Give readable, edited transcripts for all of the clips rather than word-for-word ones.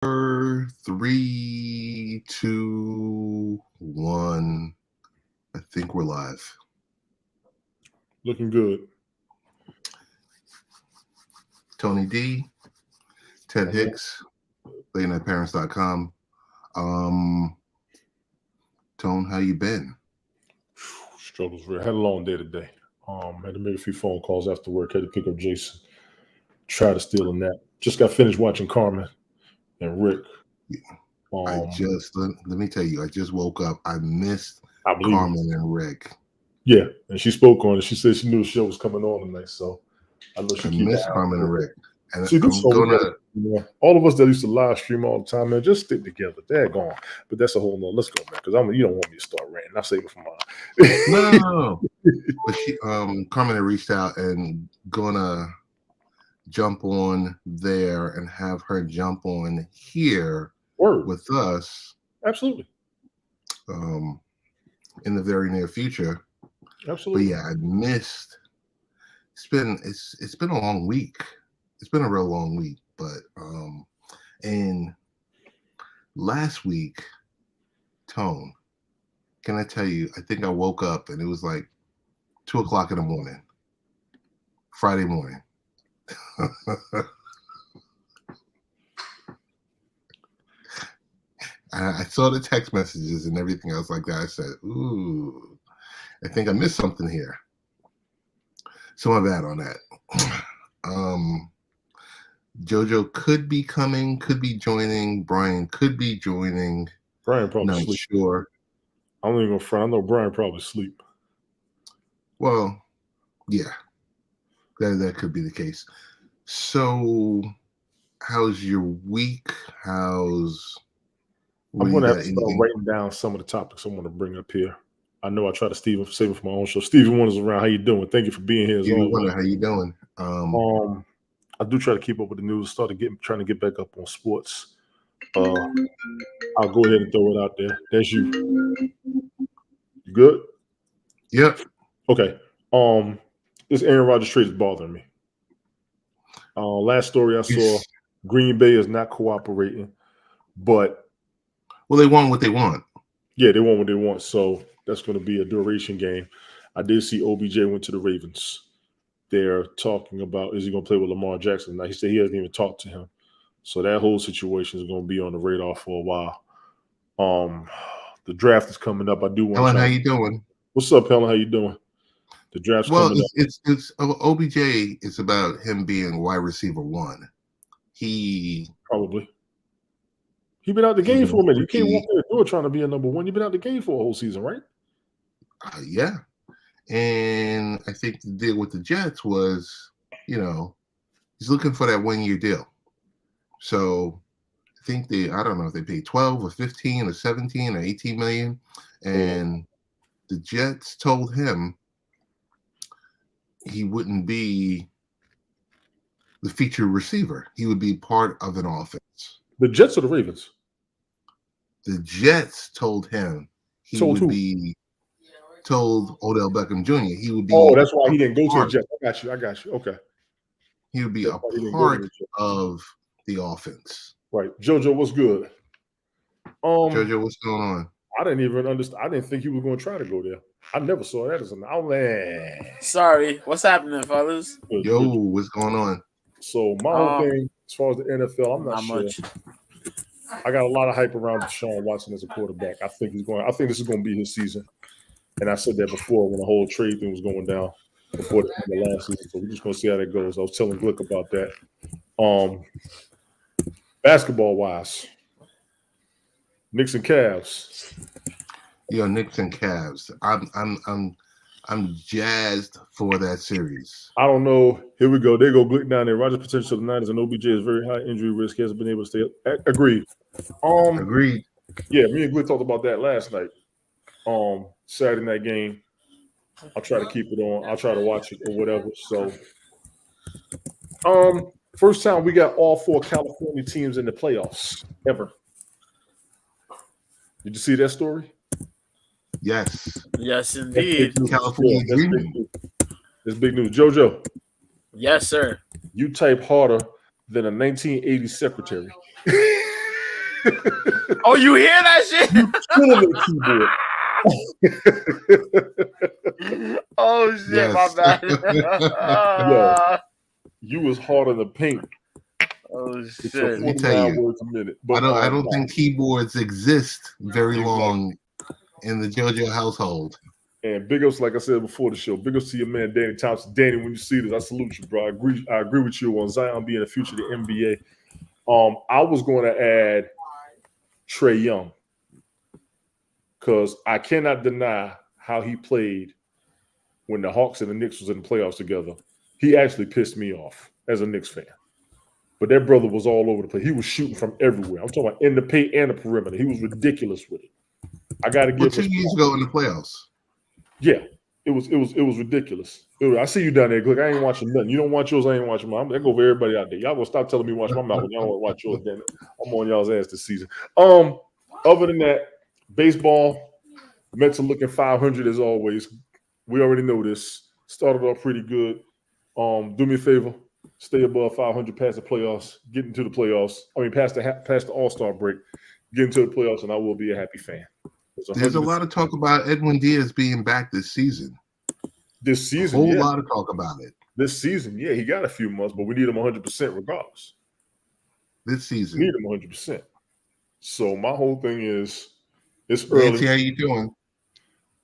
3, 2, 1. I think we're live. Looking good. Tony D, Ted Hicks, LateNightParents.com. Tone, how you been? Struggles. I had a long day today. Had to make a few phone calls after work. Had to pick up Jason. Try to steal a nap. Just got finished watching Carmen and Rick. Let me tell you, I just woke up. I missed believe Carmen and Rick. Yeah, and she spoke on it. She said she knew the show was coming on tonight, so I know she missed Carmen and Rick. And see, all of us that used to live stream all the time, man, just stick together. They're gone. But that's a whole nother. Let's go, man, because you don't want me to start ranting. I'll save it for mine. No. But Carmen had reached out and gonna jump on there and have her jump on here with us. Absolutely. In the very near future. Absolutely. But yeah, I missed. It's been a long week. It's been a real long week, but and last week, Tone, can I tell you? I think I woke up and it was like 2:00 in the morning, Friday morning. I saw the text messages and everything else like that. I said, "Ooh, I think I missed something here." So my bad on that. JoJo could be coming, could be joining. Brian could be joining. Brian probably not sleep. Sure. I'm not even gonna front. I know Brian probably sleep. Well, yeah, that could be the case. So, how's your week? I'm going to have to start writing down some of the topics I want to bring up here. I know I try to save it for my own show. Stevie Wonder's around. How you doing? Thank you for being here. Stevie Wonder, how you doing? I do try to keep up with the news. Trying to get back up on sports. I'll go ahead and throw it out there. That's you. You good? Yep. Okay. This Aaron Rodgers trade is bothering me. Last story I saw, Green Bay is not cooperating, but they want what they want. Yeah, they want what they want. So that's going to be a duration game. I did see OBJ went to the Ravens. They're talking about, is he going to play with Lamar Jackson? Now, he said he hasn't even talked to him. So that whole situation is going to be on the radar for a while. The draft is coming up. I do want Helen, how you doing? What's up, Helen? How you doing? The draft's coming up. It's OBJ is about him being wide receiver 1. He been out the game for a minute. You can't walk in the door trying to be a number 1. You've been out the game for a whole season, right? Yeah. And I think the deal with the Jets was, he's looking for that 1-year deal. So I think I don't know if they paid 12 or 15 or 17 or 18 million. And the Jets told him he wouldn't be the featured receiver. He would be part of an offense. The Jets or the Ravens? The Jets told him told Odell Beckham Jr. he would be. Oh, that's why he didn't go to the Jets. I got you. Okay. He would be a part of the offense. Right. JoJo, what's good? JoJo, what's going on? I didn't even understand. I didn't think he was going to try to go there. I never saw that as an outlet. Sorry. What's happening, fellas? Yo, what's going on? So my whole thing, as far as the NFL, I'm not sure. Much. I got a lot of hype around Deshaun Watson as a quarterback. I think this is going to be his season. And I said that before when the whole trade thing was going down before the last season. So we're just going to see how that goes. I was telling Glick about that. Basketball wise, Knicks and Cavs. Yo, Knicks and Cavs. I'm jazzed for that series. I don't know. Here we go. They go Glick down there. Rodgers potential to the Niners and OBJ is very high injury risk. He hasn't been able to stay up. Agreed. Agreed. Yeah, me and Glick talked about that last night. Saturday night game. I'll try to keep it on. I'll try to watch it or whatever. So, first time we got all 4 California teams in the playoffs ever. Did you see that story? Yes. Yes, indeed. California dreaming. That's big news. JoJo. Yes, sir. You type harder than a 1980s secretary. Oh, you hear that shit? Killing the keyboard. Oh shit, my Yes. bad. You was hard on the paint. Oh It's a shit. me tell 49 you, words a minute. I But don't think keyboards exist very Exactly. long in the JoJo household. And big ups, like I said before the show, big ups to your man Danny Thompson. Danny, when you see this, I salute you, bro. I agree with you on Zion being the future of the NBA. I was going to add Trae Young because I cannot deny how he played when the Hawks and the Knicks was in the playoffs together. He actually pissed me off as a Knicks fan. But that brother was all over the place. He was shooting from everywhere. I'm talking about in the paint and the perimeter. He was ridiculous with it. I got to Well, give 2 him years ago in the playoffs. Yeah, it was ridiculous. I see you down there, Glick. I ain't watching nothing. You don't watch yours, I ain't watching mine. That go for everybody out there. Y'all gonna stop telling me to watch my mouth when y'all want to watch yours. Damn it, I'm on y'all's ass this season. Other than that, baseball, Mets are looking 500 as always. We already know this. Started off pretty good. Do me a favor, stay above 500 past the playoffs, get into the playoffs. I mean, past the All-Star break, get into the playoffs, and I will be a happy fan. There's a lot of talk about Edwin Diaz being back this season. This A season, whole yeah. lot of talk about it This season, yeah, he got a few months, but we need him 100% regardless. this We season. need him 100%. So my whole thing is, it's early. Nancy, how you doing?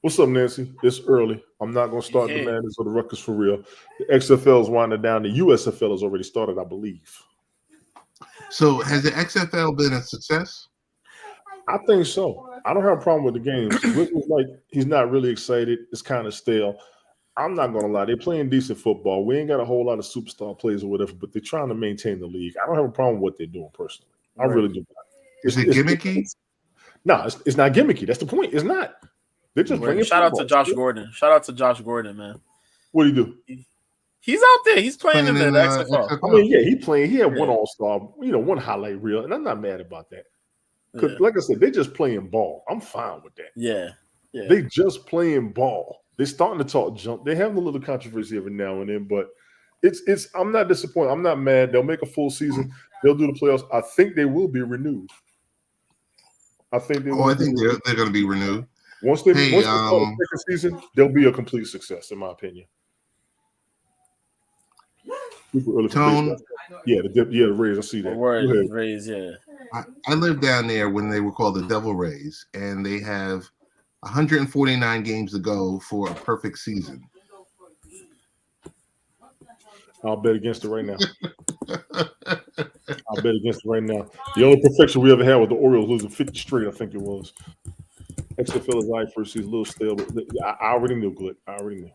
What's up, Nancy? It's early. I'm not going to start the madness or the ruckus for real. The XFL is winding down. The USFL has already started, I believe. So has the XFL been a success? I think so. I don't have a problem with the games. Rick was like, he's not really excited. It's kind of stale. I'm not going to lie. They're playing decent football. We ain't got a whole lot of superstar players or whatever, but they're trying to maintain the league. I don't have a problem with what they're doing personally. I really do not. Is it gimmicky? No, it's not gimmicky. That's the point. It's not. They're just playing Shout out football. to Josh Gordon. Shout out to Josh Gordon, man. What do you do? He's out there. He's playing in the XFL. I mean, yeah, he playing. He had one All-Star, one highlight reel, and I'm not mad about that. Because, like I said, they're just playing ball. I'm fine with that. Yeah. They just playing ball. They're starting to talk jump. They have a little controversy every now and then, but it's. I'm not disappointed. I'm not mad. They'll make a full season. They'll do the playoffs. I think they will be renewed. I think they. I think they're going to be renewed. Once they start the second season, they'll be a complete success, in my opinion. Tone. The Rays. I see that. Word, Rays, yeah. I lived down there when they were called the Devil Rays, and they have 149 games to go for a perfect season. I'll bet against it right now. I'll bet against it right now. The only perfection we ever had was the Orioles losing 50 straight, I think it was. XFL is right first season, a little stale, but I already knew, Glick. I already knew.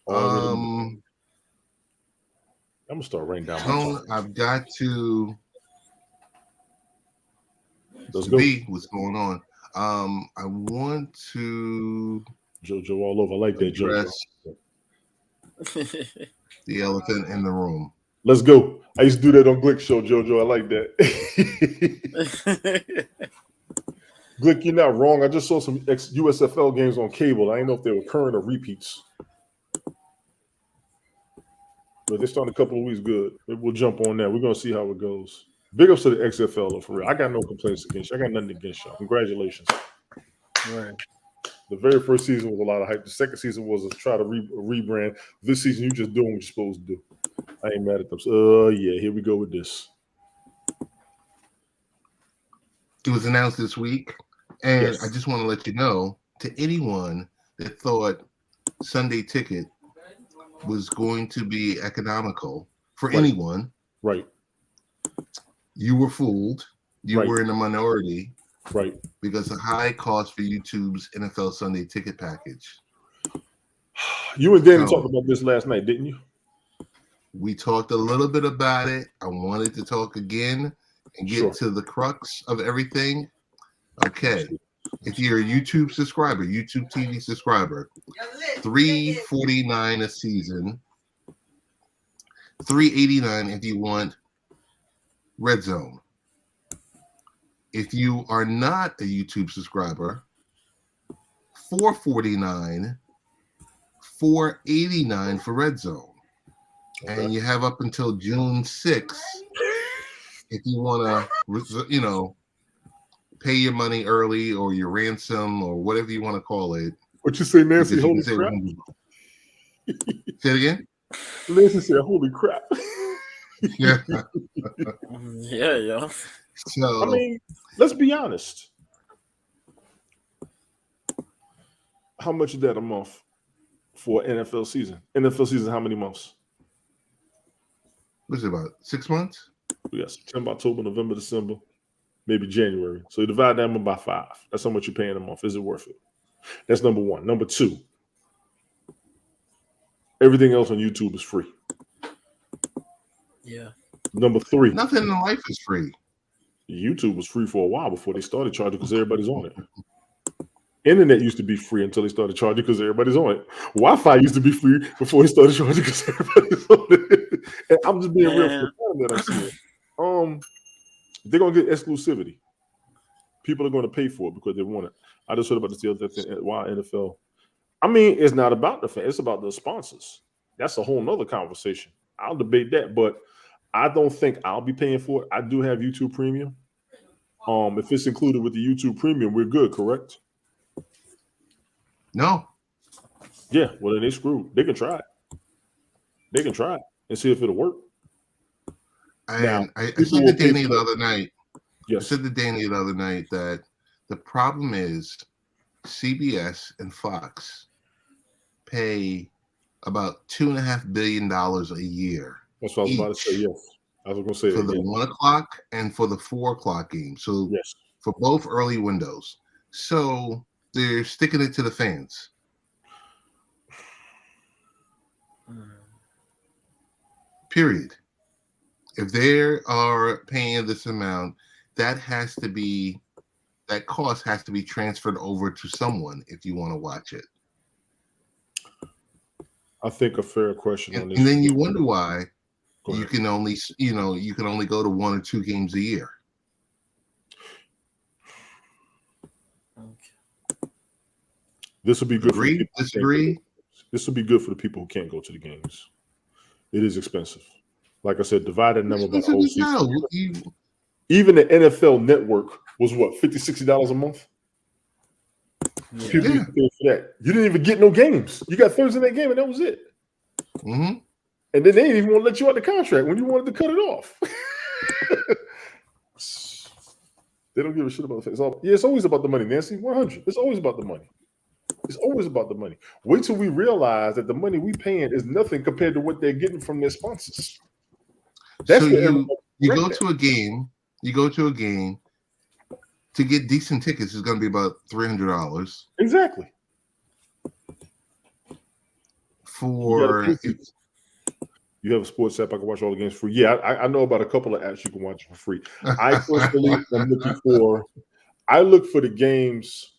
I'm gonna start writing down. Tone, I've got to. Let's go. What's going on? I want to JoJo all over. I like that, JoJo. The elephant in the room. Let's go. I used to do that on Glick Show, JoJo. I like that. Glick, you're not wrong. I just saw some USFL games on cable. I didn't know if they were current or repeats. But they started a couple of weeks good. Maybe we'll jump on that. We're going to see how it goes. Big ups to the XFL, though, for real. I got no complaints against you. I got nothing against y'all. Congratulations. Right. The very first season was a lot of hype. The second season was to try to rebrand. This season, you just doing what you're supposed to do. I ain't mad at them. Yeah, here we go with this. It was announced this week, and Yes. I just want to let you know, to anyone that thought Sunday Ticket was going to be economical for anyone, Right. you were fooled. You Right. were in the minority. Right. Because the high cost for YouTube's NFL Sunday Ticket package. You and Danny talked about this last night, didn't you? We talked a little bit about it. I wanted to talk again and get to the crux of everything. Okay. If you're a YouTube subscriber, YouTube TV subscriber, $349 a season, $389 if you want Red Zone. If you are not a YouTube subscriber, $449, $489 for Red Zone. Okay. And you have up until June 6th if you want to, pay your money early or your ransom or whatever you want to call it. What you say, Nancy? because you Holy can crap! Say it again. Nancy said, "Holy crap!" Yeah. Yeah, yo. So I mean, let's be honest. How much is that a month for NFL season? NFL season, how many months? what's it about? 6 months? We got September, October, November, December, maybe January. So you divide that by 5. That's how much you're paying a month. Is it worth it? That's number one. Number two, everything else on YouTube is free. Yeah. Number 3, Nothing in life is free. YouTube was free for a while before they started charging because everybody's on it. Internet used to be free until they started charging because everybody's on it. Wi-Fi used to be free before they started charging because everybody's on it. And I'm just being real for the time that I'm seeing. They're gonna get exclusivity. People are going to pay for it because they want it. I just heard about this the other thing. Why NFL? I mean, it's not about the fan. It's about the sponsors. That's a whole nother conversation. I'll debate that, but I don't think I'll be paying for it. I do have YouTube Premium. If it's included with the YouTube Premium, we're good, correct? No. Yeah. Well, then they screwed. They can try it. They can try it and see if it'll work. And Now, I people said will to Danny pay the for it. other night. I Yes. said to Danny the other night that the problem is CBS and Fox pay about $2.5 billion a year That's what I was about to say. Yes. I was going to say for that. the Yes. 1 o'clock and for the 4 o'clock game. So Yes. for both early windows. So they're sticking it to the fans. Period. If they are paying this amount, that cost has to be transferred over to someone if you want to watch it. I think a fair question on And, this. and then you wonder why Go you ahead. can only go to 1 or 2 games a year. Okay. This will be good. For the Agree? people who can't Disagree? go. This will be good for the people who can't go to the games. It is expensive. Like I said, divide that number by the whole season. No, Even the NFL Network was what, $50, $60 a month? Yeah. People used to pay for that. You didn't even get no games. You got Thursday night game, and that was it. Mm-hmm. And then they didn't even want to let you out the contract when you wanted to cut it off. They don't give a shit about the it's always about the money, Nancy. 100. It's always about the money. It's always about the money. Wait till we realize that the money we paying is nothing compared to what they're getting from their sponsors. That's So what you go to a game. You go to a game to get decent tickets is going to be about $300 exactly. for. You have a sports app I can watch all the games free. Yeah, I know about a couple of apps you can watch for free. I personally am looking for. I look for the games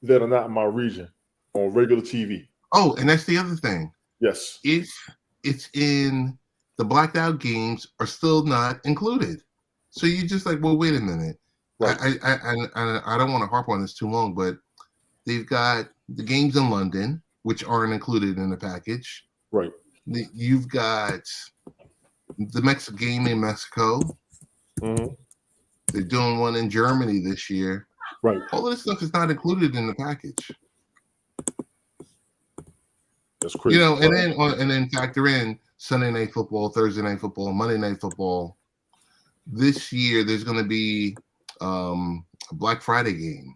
that are not in my region on regular TV. Oh, and that's the other thing. Yes. If it's in the blacked out games are still not included, so you just like, well, wait a minute. Right. I don't want to harp on this too long, but they've got the games in London, which aren't included in the package. Right. You've got the game in Mexico. Mm-hmm. They're doing one in Germany this year. Right. All of this stuff is not included in the package. That's crazy. And then factor in Sunday night football, Thursday night football, Monday night football. This year, there's going to be a Black Friday game.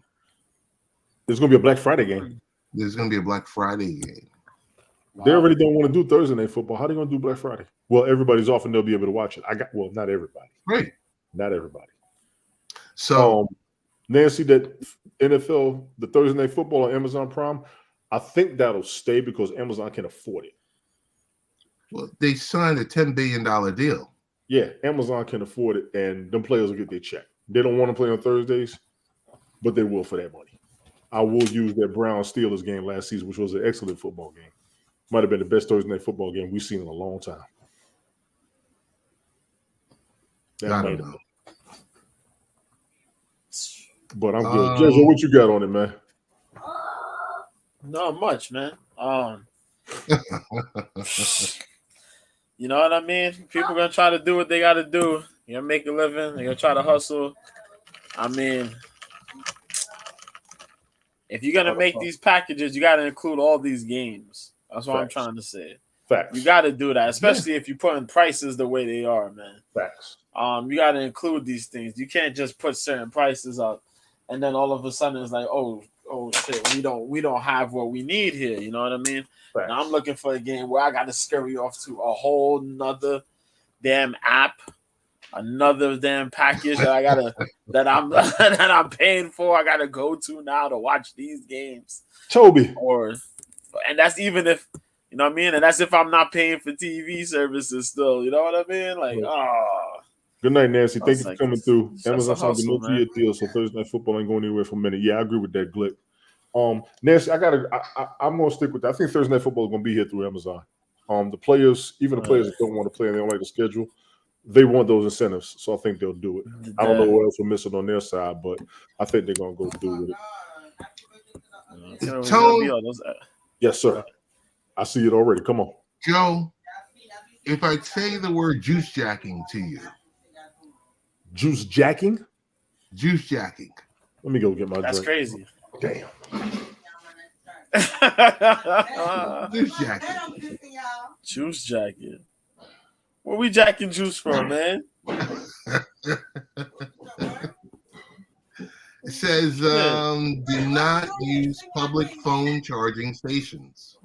There's going to be a Black Friday game. There's going to be a Black Friday game. They already don't want to do Thursday night football. How are they going to do Black Friday? Well, everybody's off and they'll be able to watch it. Not everybody. Right. Not everybody. So, Nancy, that NFL, the Thursday night football on Amazon Prime, I think that'll stay because Amazon can afford it. well, they signed a $10 billion deal. Yeah, Amazon can afford it, and them players will get their check. They don't want to play on Thursdays, but they will for that money. I will use that Browns Steelers game last season, which was an excellent football game. Might have been the best Thursday night football game we've seen in a long time. I don't know. But I'm good. Jezo, what you got on it, man? Not much, man. You know what I mean? People gonna try to do what they gotta do You're gonna make a living. You're gonna try to hustle. I mean, if you're gonna make these packages, you gotta include all these games. That's what I'm Facts. trying to say. Facts. You gotta do that, especially if you're putting prices the way they are, man. Facts. You gotta include these things. You can't just put certain prices up, and then all of a sudden it's like, oh shit, we don't have what we need here. You know what I mean? Facts. Now I'm looking for a game where I got to scurry off to a whole nother damn app, another damn package that I gotta that I'm paying for. I gotta go to now to watch these games. Toby. And that's even if you know what I mean, and that's if I'm not paying for TV services still. You know what I mean? Like, Good night, Nancy. Thank you for like, coming through. that's Amazon a signed a hustle, multi-year deal, so Thursday Night Football ain't going anywhere for a minute. Yeah, I agree with that, Glick. Nancy, I'm gonna stick with that. I think Thursday Night Football is gonna be here through Amazon. The players, even the players that don't want to play and they don't like the schedule, they want those incentives, so I think they'll do it. I don't know what else we're missing on their side, but I think they're gonna go through with it. Tone, Yes, sir. I see it already. Come on, Joe. If I say the word juice jacking to you, juice jacking. Juice jacking. Let me go get my That's drink. crazy. Damn. Juice jacking. Juice jacket. Where we jacking juice from, man? It says, do not use public phone charging stations.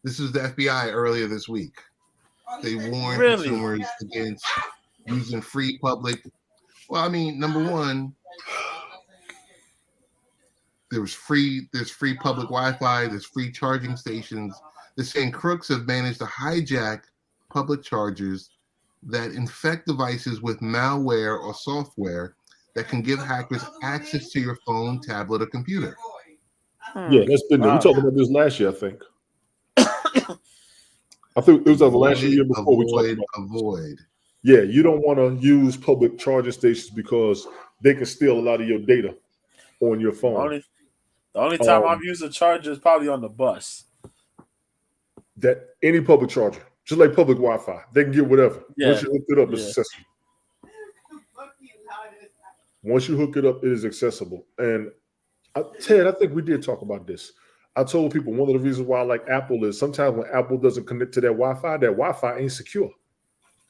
This is the FBI earlier this week. They warned consumers against using free public. Well, I mean, number one, there's free public Wi-Fi, there's free charging stations. They're saying crooks have managed to hijack public chargers that infect devices with malware or software that can give hackers access to your phone, tablet, or computer. Yeah, that's been there. We talked about this last year, I think. I think it was the last year before we talked about avoid. Yeah, you don't want to use public charging stations because they can steal a lot of your data on your phone. The only time I've used a charger is probably on the bus. That any public charger, just like public Wi-Fi, they can get whatever. Yeah. Once you hook it up, it's accessible. Once you hook it up, it is accessible. And Ted, I think we did talk about this. I told people one of the reasons why I like Apple is sometimes when Apple doesn't connect to that Wi-Fi ain't secure.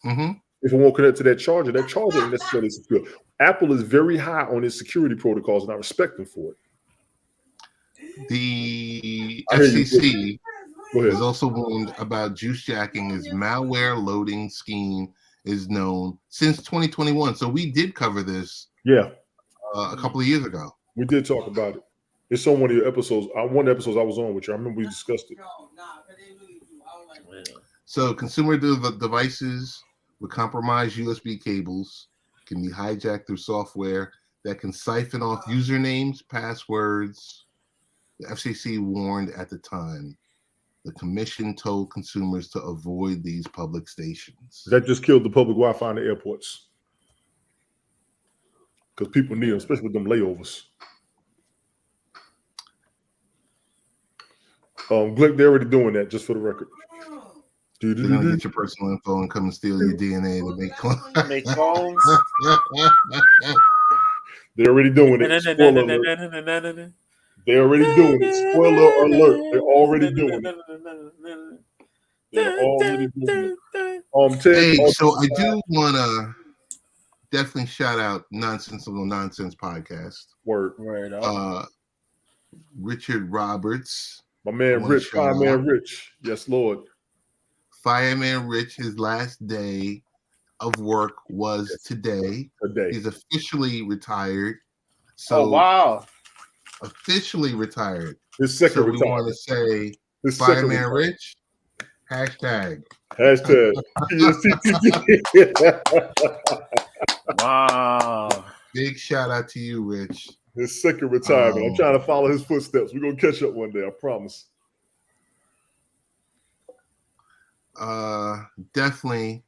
Mm-hmm. If it won't connect to that charger ain't necessarily secure. Apple is very high on its security protocols, and I respect them for it. The FCC is also warned about juice jacking as malware loading scheme is known since 2021. So we did cover this a couple of years ago. We did talk about it. It's on one of your episodes. One of the episodes I was on with you. I remember we discussed it. So consumer devices with compromised USB cables can be hijacked through software that can siphon off usernames, passwords. The FCC warned at the time. The commission told consumers to avoid these public stations. That just killed the public Wi-Fi in the airports. Because people need them, especially with them layovers. Glick, they're already doing that, just for the record. They're gonna get your personal info and come and steal your DNA to make clones. They're already doing it. Spoiler alert. They're already doing it. Spoiler alert. They're already doing it. They're already doing it. Hey, so I do want to definitely shout out Nonsensical Nonsense podcast. Word up. Richard Roberts. My man Rich, Fireman Rich. Yes, Lord. Fireman Rich, his last day of work was today. He's officially retired. So wow. Officially retired. His second retirement. We want to say Fireman Rich, hashtag. Wow. Big shout out to you, Rich. His second retirement. I'm trying to follow his footsteps. We're going to catch up one day, I promise. Definitely.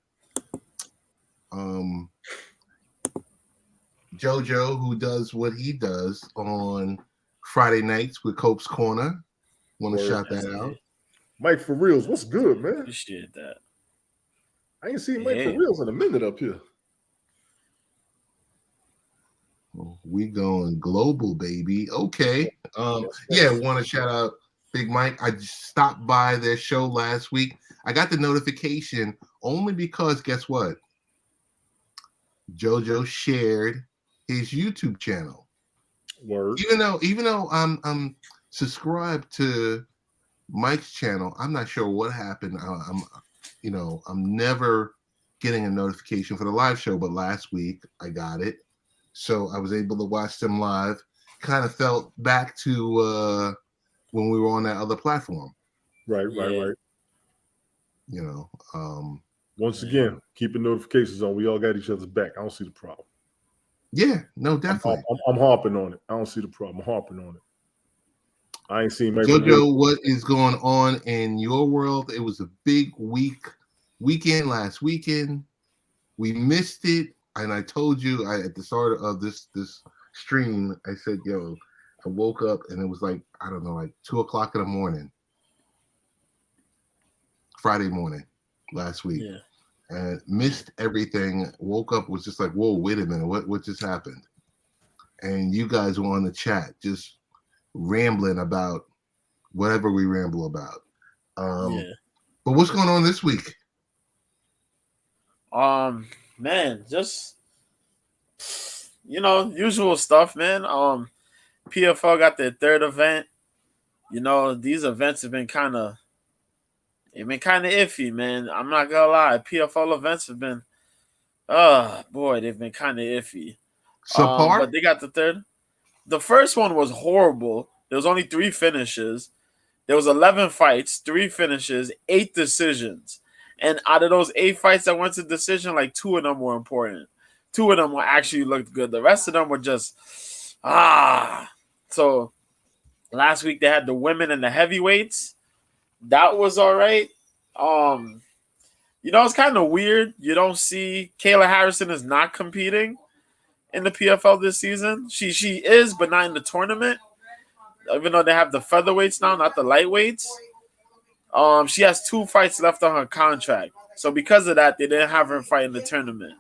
JoJo, who does what he does on Friday nights with Cope's Corner. Want to shout that out. Mike for Reals, what's good, man? Appreciate that. I ain't seen Mike for Reals in a minute up here. We going global, baby. Okay. Yeah, want to shout out Big Mike. I just stopped by their show last week. I got the notification only because guess what? JoJo shared his YouTube channel. Word. Even though I'm subscribed to Mike's channel, I'm not sure what happened. I'm never getting a notification for the live show, but last week I got it. So I was able to watch them live. Kind of felt back to when we were on that other platform. Right. Once again, keeping notifications on. We all got each other's back. I don't see the problem. Yeah, no, definitely. I'm harping on it. I don't see the problem. I'm harping on it. I ain't seen JoJo, what is going on in your world? It was a big weekend last weekend. We missed it. And I told you at the start of this stream, I said, yo, I woke up and it was like 2:00 in the morning. Friday morning last week. Yeah. And missed everything. Woke up, was just like, whoa, wait a minute, what just happened? And you guys were on the chat just rambling about whatever we ramble about. But what's going on this week? Man, just usual stuff, man. PFL got their third event. These events have been kind of iffy, man. I'm not gonna lie. PFL events have been they've been kind of iffy. But they got the third. The first one was horrible. There was only 3 finishes. There was 11 fights, 3 finishes, 8 decisions. And out of those 8 fights that went to decision, like 2 of them were important. 2 of them were actually looked good. The rest of them were just So last week they had the women and the heavyweights. That was all right. It's kind of weird. You don't see Kayla Harrison is not competing in the PFL this season. She is, but not in the tournament. Even though they have the featherweights now, not the lightweights. She has 2 fights left on her contract. So because of that, they didn't have her fight in the tournament,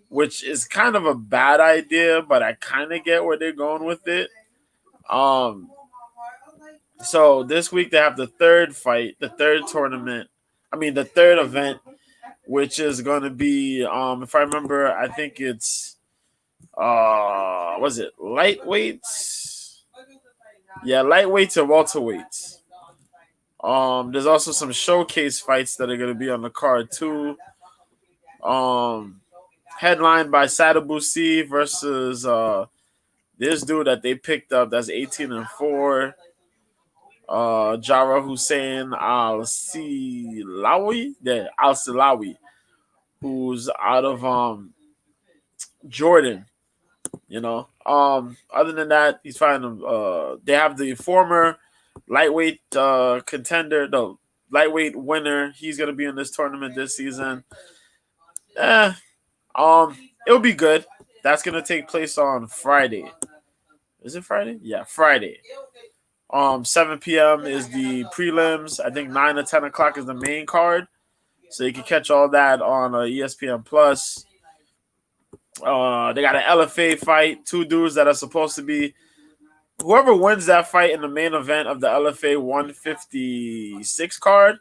which is kind of a bad idea, but I kind of get where they're going with it. So this week they have the third fight, the third event, which is going to be, if I remember, I think it's, was it lightweights? Yeah, lightweights and welterweights. There's also some showcase fights that are going to be on the card too. Headlined by Sadabusi versus this dude that they picked up that's 18-4. Jara Hussein Al-Silawi, who's out of Jordan. Other than that, he's fighting they have the former lightweight contender, the lightweight winner. He's gonna be in this tournament this season. It'll be good. That's gonna take place on Friday. Is it Friday? Yeah, Friday. 7 p.m. is the prelims. I think 9 or 10 o'clock is the main card. So you can catch all that on ESPN Plus. They got an LFA fight. 2 dudes that are supposed to be. Whoever wins that fight in the main event of the LFA 156 card,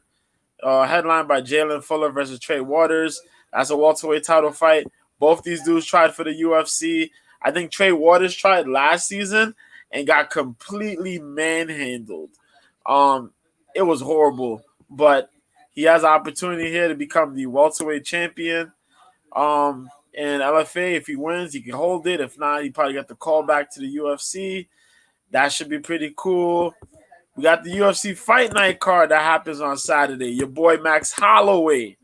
headlined by Jalen Fuller versus Trey Waters. That's a welterweight title fight. Both these dudes tried for the UFC. I think Trey Waters tried last season and got completely manhandled. It was horrible, but he has an opportunity here to become the welterweight champion. And LFA, if he wins, he can hold it. If not, he probably got the call back to the UFC. That should be pretty cool. We got the UFC Fight Night card that happens on Saturday. Your boy Max Holloway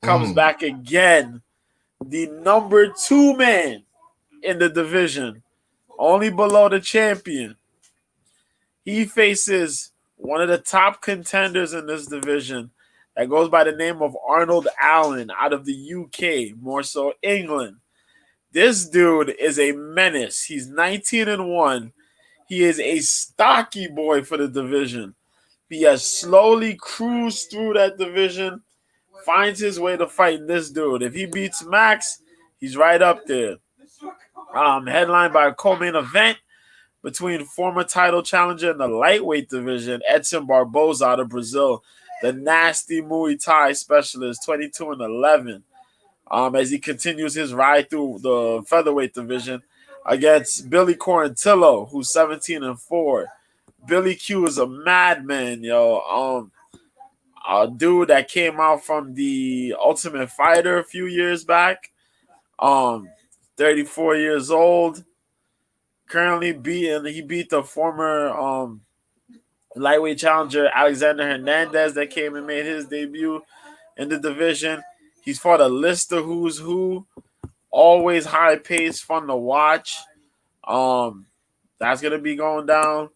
comes back again. The number 2 man in the division, only below the champion. He faces one of the top contenders in this division that goes by the name of Arnold Allen out of the UK, more so England. This dude is a menace. He's 19-1. He is a stocky boy for the division. He has slowly cruised through that division, finds his way to fight this dude. If he beats Max, he's right up there. Headlined by a co-main event between former title challenger in the lightweight division, Edson Barboza out of Brazil, the nasty Muay Thai specialist, 22-11, as he continues his ride through the featherweight division against Billy Quarantillo, who's 17-4. Billy Q is a madman, yo. A dude that came out from the Ultimate Fighter a few years back. 34 years old. Currently he beat the former lightweight challenger Alexander Hernandez that came and made his debut in the division. He's fought a list of who's who. Always high pace, fun to watch. That's gonna be going down.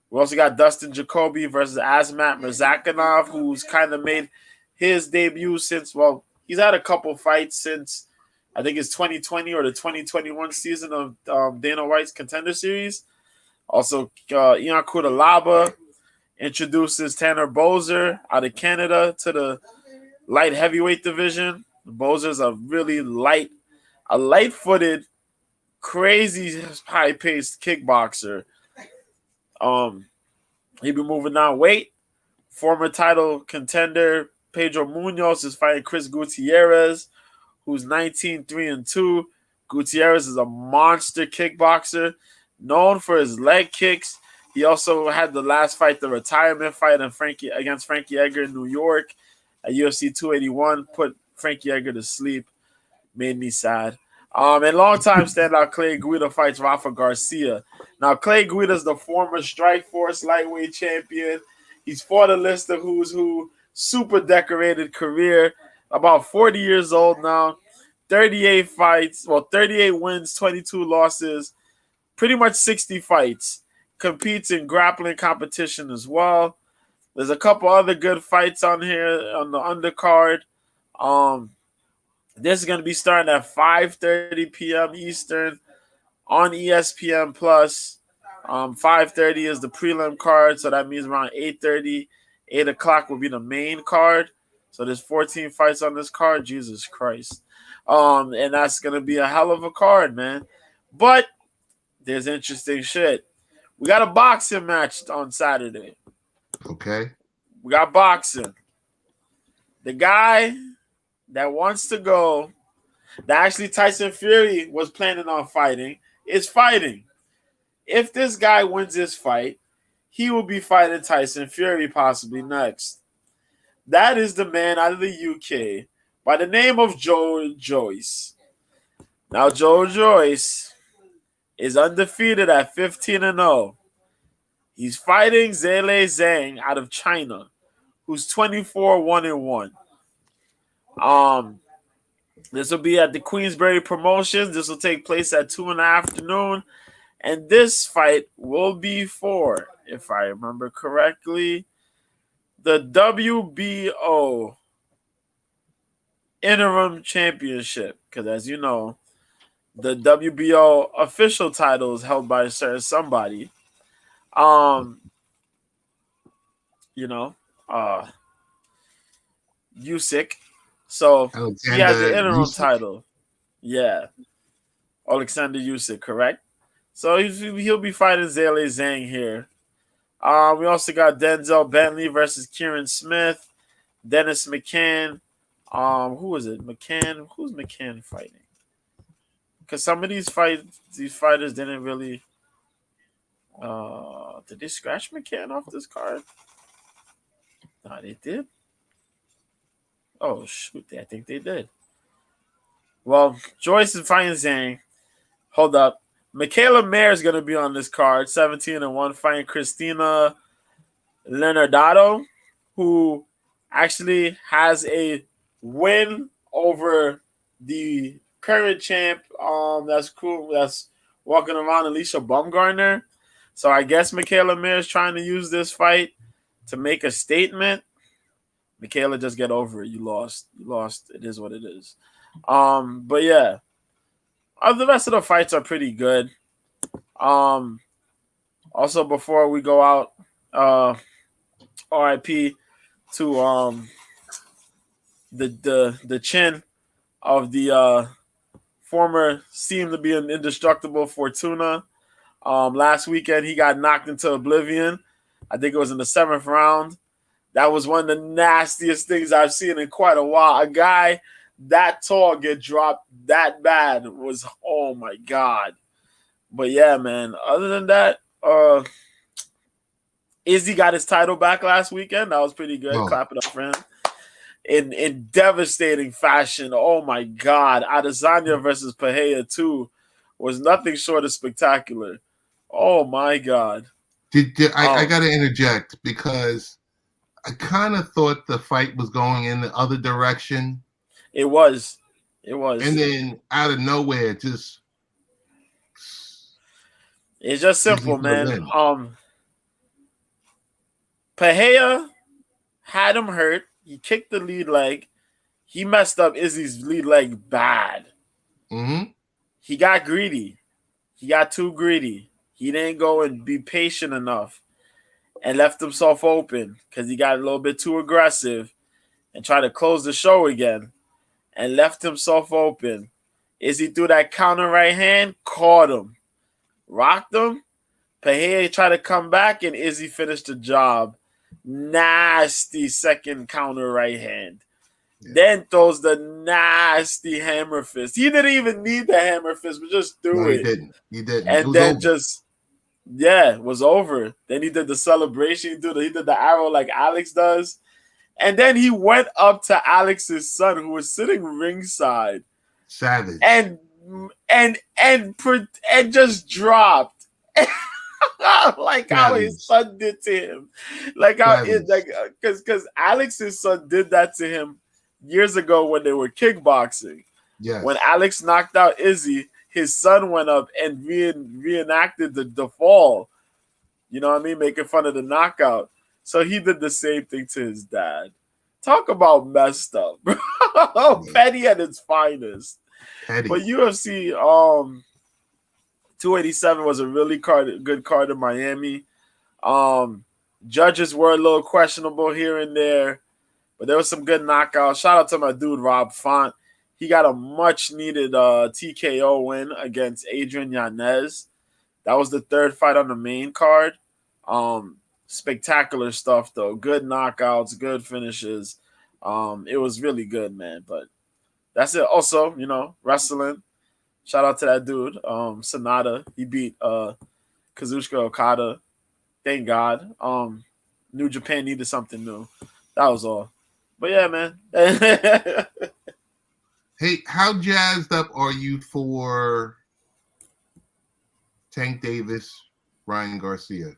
We also got Dustin Jacoby versus Asmat Mirzakanov, who's kind of made his debut since, well, he's had a couple fights since I think it's 2020 or the 2021 season of Dana White's Contender Series. Also, Ian Kudalaba introduces Tanner Bozer out of Canada to the light heavyweight division. Bozer's a really light-footed, crazy high-paced kickboxer. He be moving down weight. Former title contender Pedro Munoz is fighting Chris Gutierrez, who's 19-3-2. Gutierrez is a monster kickboxer, known for his leg kicks. He also had the last fight, the retirement fight against Frankie Edgar in New York at UFC 281. Put Frankie Edgar to sleep. Made me sad. And longtime standout Clay Guida fights Rafa Garcia. Now, Clay Guida is the former Strikeforce lightweight champion. He's fought a list of who's who. Super decorated career. About 40 years old now. 38 fights. Well, 38 wins, 22 losses. Pretty much 60 fights. Competes in grappling competition as well. There's a couple other good fights on here on the undercard. This is going to be starting at 5:30 p.m. Eastern on ESPN Plus. 5:30 is the prelim card, so that means around 8:30, 8 o'clock will be the main card. So there's 14 fights on this card. Jesus Christ. And that's going to be a hell of a card, man. But there's interesting shit. We got a boxing match on Saturday. Okay. We got boxing. The guy that wants to go, that actually Tyson Fury was planning on fighting, is fighting. If this guy wins this fight, he will be fighting Tyson Fury possibly next. That is the man out of the UK by the name of Joe Joyce. Now, Joe Joyce is undefeated at 15-0. He's fighting Zhilei Zhang out of China, who's 24-1-1. This will be at the Queensberry Promotions. This will take place at 2 in the afternoon. And this fight will be for, if I remember correctly, the WBO Interim Championship. Because as you know, the WBO official title is held by a certain somebody. Usyk. So he has the interim title. Yeah. Alexander Usyk, correct? So he'll be fighting Zhilei Zhang here. We also got Denzel Bentley versus Kieran Smith. Dennis McCann. Who is it? McCann. Who's McCann fighting? Because some of these fighters didn't really. Did they scratch McCann off this card? No, they did. Oh shoot! I think they did. Well, Joyce is fighting Zhang. Hold up. Michaela Mayer is going to be on this card, 17-1, fighting Christina Leonardado, who actually has a win over the current champ. That's cool. That's walking around, Alicia Baumgartner. So I guess Michaela Mayer is trying to use this fight to make a statement. Michaela, just get over it. You lost. It is what it is. But yeah. The rest of the fights are pretty good. Also, before we go out, RIP to the chin of the former seemed to be an indestructible Fortuna. Last weekend he got knocked into oblivion. I think it was in the 7th round. That was one of the nastiest things I've seen in quite a while. A guy that tall get dropped that bad was, oh my God. But yeah, man. Other than that, Izzy got his title back last weekend. That was pretty good. Oh. Clap it up for him. In devastating fashion. Oh my God. Adesanya versus Pereira 2 was nothing short of spectacular. Oh my God. I got to interject because I kind of thought the fight was going in the other direction. It was. And then out of nowhere, it's just simple, man. Pereira had him hurt. He kicked the lead leg. He messed up Izzy's lead leg bad. Mm-hmm. He got greedy. He got too greedy. He didn't go and be patient enough and left himself open because he got a little bit too aggressive and tried to close the show again and left himself open. Izzy threw that counter right hand, caught him, rocked him. Pereira tried to come back and Izzy finished the job. Nasty second counter right hand. Yeah. Then throws the nasty hammer fist. He didn't even need the hammer fist, but just threw it. He didn't. And then it was over. Then he did the celebration. He did the arrow like Alex does. And then he went up to Alex's son, who was sitting ringside. Savage. And just dropped. Like how his son did to him. Like how because Alex's son did that to him years ago when they were kickboxing. Yes. When Alex knocked out Izzy, his son went up and reenacted the fall. You know what I mean? Making fun of the knockout. So he did the same thing to his dad. Talk about messed up. Petty at its finest. Petty. But UFC 287 was a really good card in Miami. Judges were a little questionable here and there, but there was some good knockouts. Shout out to my dude Rob Font. He got a much-needed TKO win against Adrian Yanez. That was the third fight on the main card. Spectacular stuff, though. Good knockouts, good finishes. It was really good, man. But that's it. Also, wrestling. Shout out to that dude, Sonata. He beat Kazuchika Okada. Thank God. New Japan needed something new. That was all. But yeah, man. Hey, how jazzed up are you for Tank Davis, Ryan Garcia?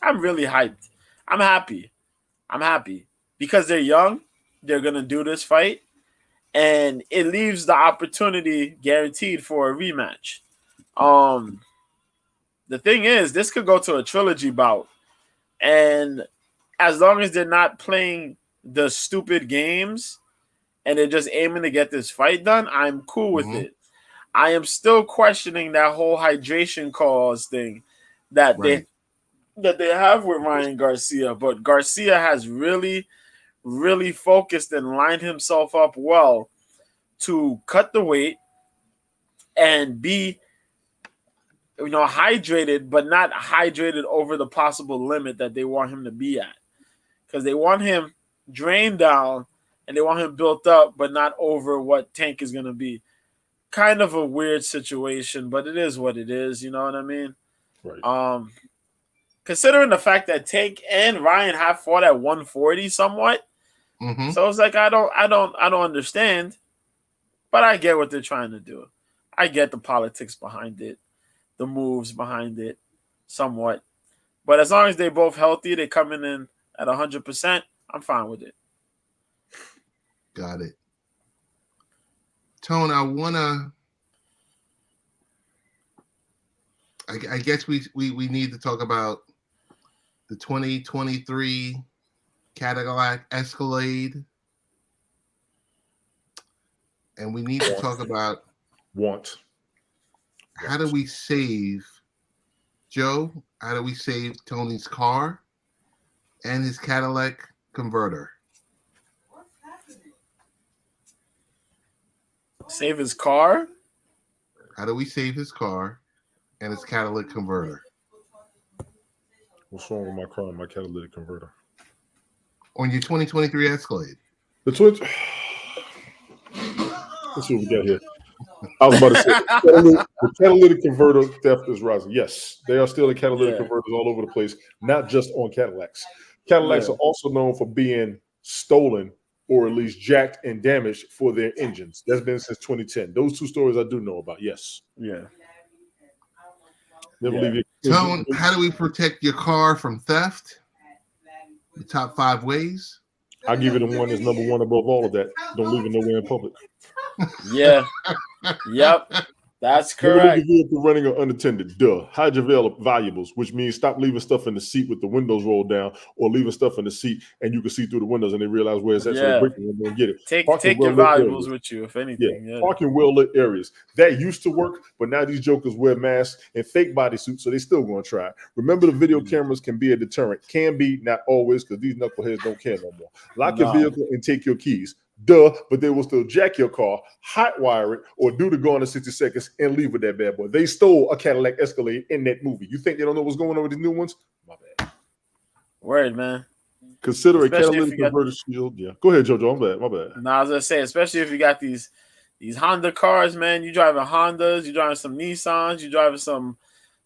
I'm really hyped. I'm happy because they're young. They're going to do this fight. And it leaves the opportunity guaranteed for a rematch. The thing is, this could go to a trilogy bout. And as long as they're not playing the stupid games and they're just aiming to get this fight done, I'm cool with it. I am still questioning that whole hydration cause thing that they have with Ryan Garcia. But Garcia has really focused and lined himself up well to cut the weight and be hydrated, but not hydrated over the possible limit that they want him to be at. Because they want him drained down and they want him built up, but not over what Tank is going to be. Kind of a weird situation, but it is what it is. You know what I mean? Right. Considering the fact that Tank and Ryan have fought at 140 somewhat. Mm-hmm. So it's like I don't understand, but I get what they're trying to do. I get the politics behind it, the moves behind it, somewhat. But as long as they're both healthy, they're coming in at 100%. I'm fine with it. Got it. Tone, I guess we need to talk about the 2023 Cadillac Escalade, and we need to talk about how do we save Joe? How do we save Tony's car and his Cadillac converter? Save his car? How do we save his car and his catalytic converter? What's wrong with my car and my catalytic converter? On your 2023 Escalade. The Twitch. Let's see what we got here. I was about to say the catalytic converter theft is rising. Yes, they are still the catalytic converters all over the place, not just on Cadillacs. Cadillacs are also known for being stolen or at least jacked and damaged for their engines. That's been since 2010. Those two stories I do know about. Yes. Yeah. Never leave your Tone, how do we protect your car from theft? The top 5 ways. I give it a 1 as number 1 above all of that. Don't leave it nowhere in public. Yeah. Yep. That's Never leave correct. your vehicle running or unattended. Duh. Hide your valuables, which means stop leaving stuff in the seat with the windows rolled down, or leaving stuff in the seat and you can see through the windows and they realize where it's at, so they break it and go get it. Take Parking your well-lit valuables areas. with you, if anything. Yeah. Parking well-lit areas. That used to work, but now these jokers wear masks and fake bodysuits, so they still going to try it. Remember, the video cameras can be a deterrent. Can be, not always, because these knuckleheads don't care no more. Lock your vehicle and take your keys. Duh, but they will still jack your car, hotwire it, or do the Gone in 60 Seconds and leave with that bad boy. They stole a Cadillac Escalade in that movie. You think they don't know what's going on with these new ones? My bad. Word, man. Consider Especially a catalytic converter shield. Yeah. Go ahead, JoJo. My bad. No, I was gonna say, especially if you got these Honda cars, man. You driving Hondas, you driving some Nissans, you driving some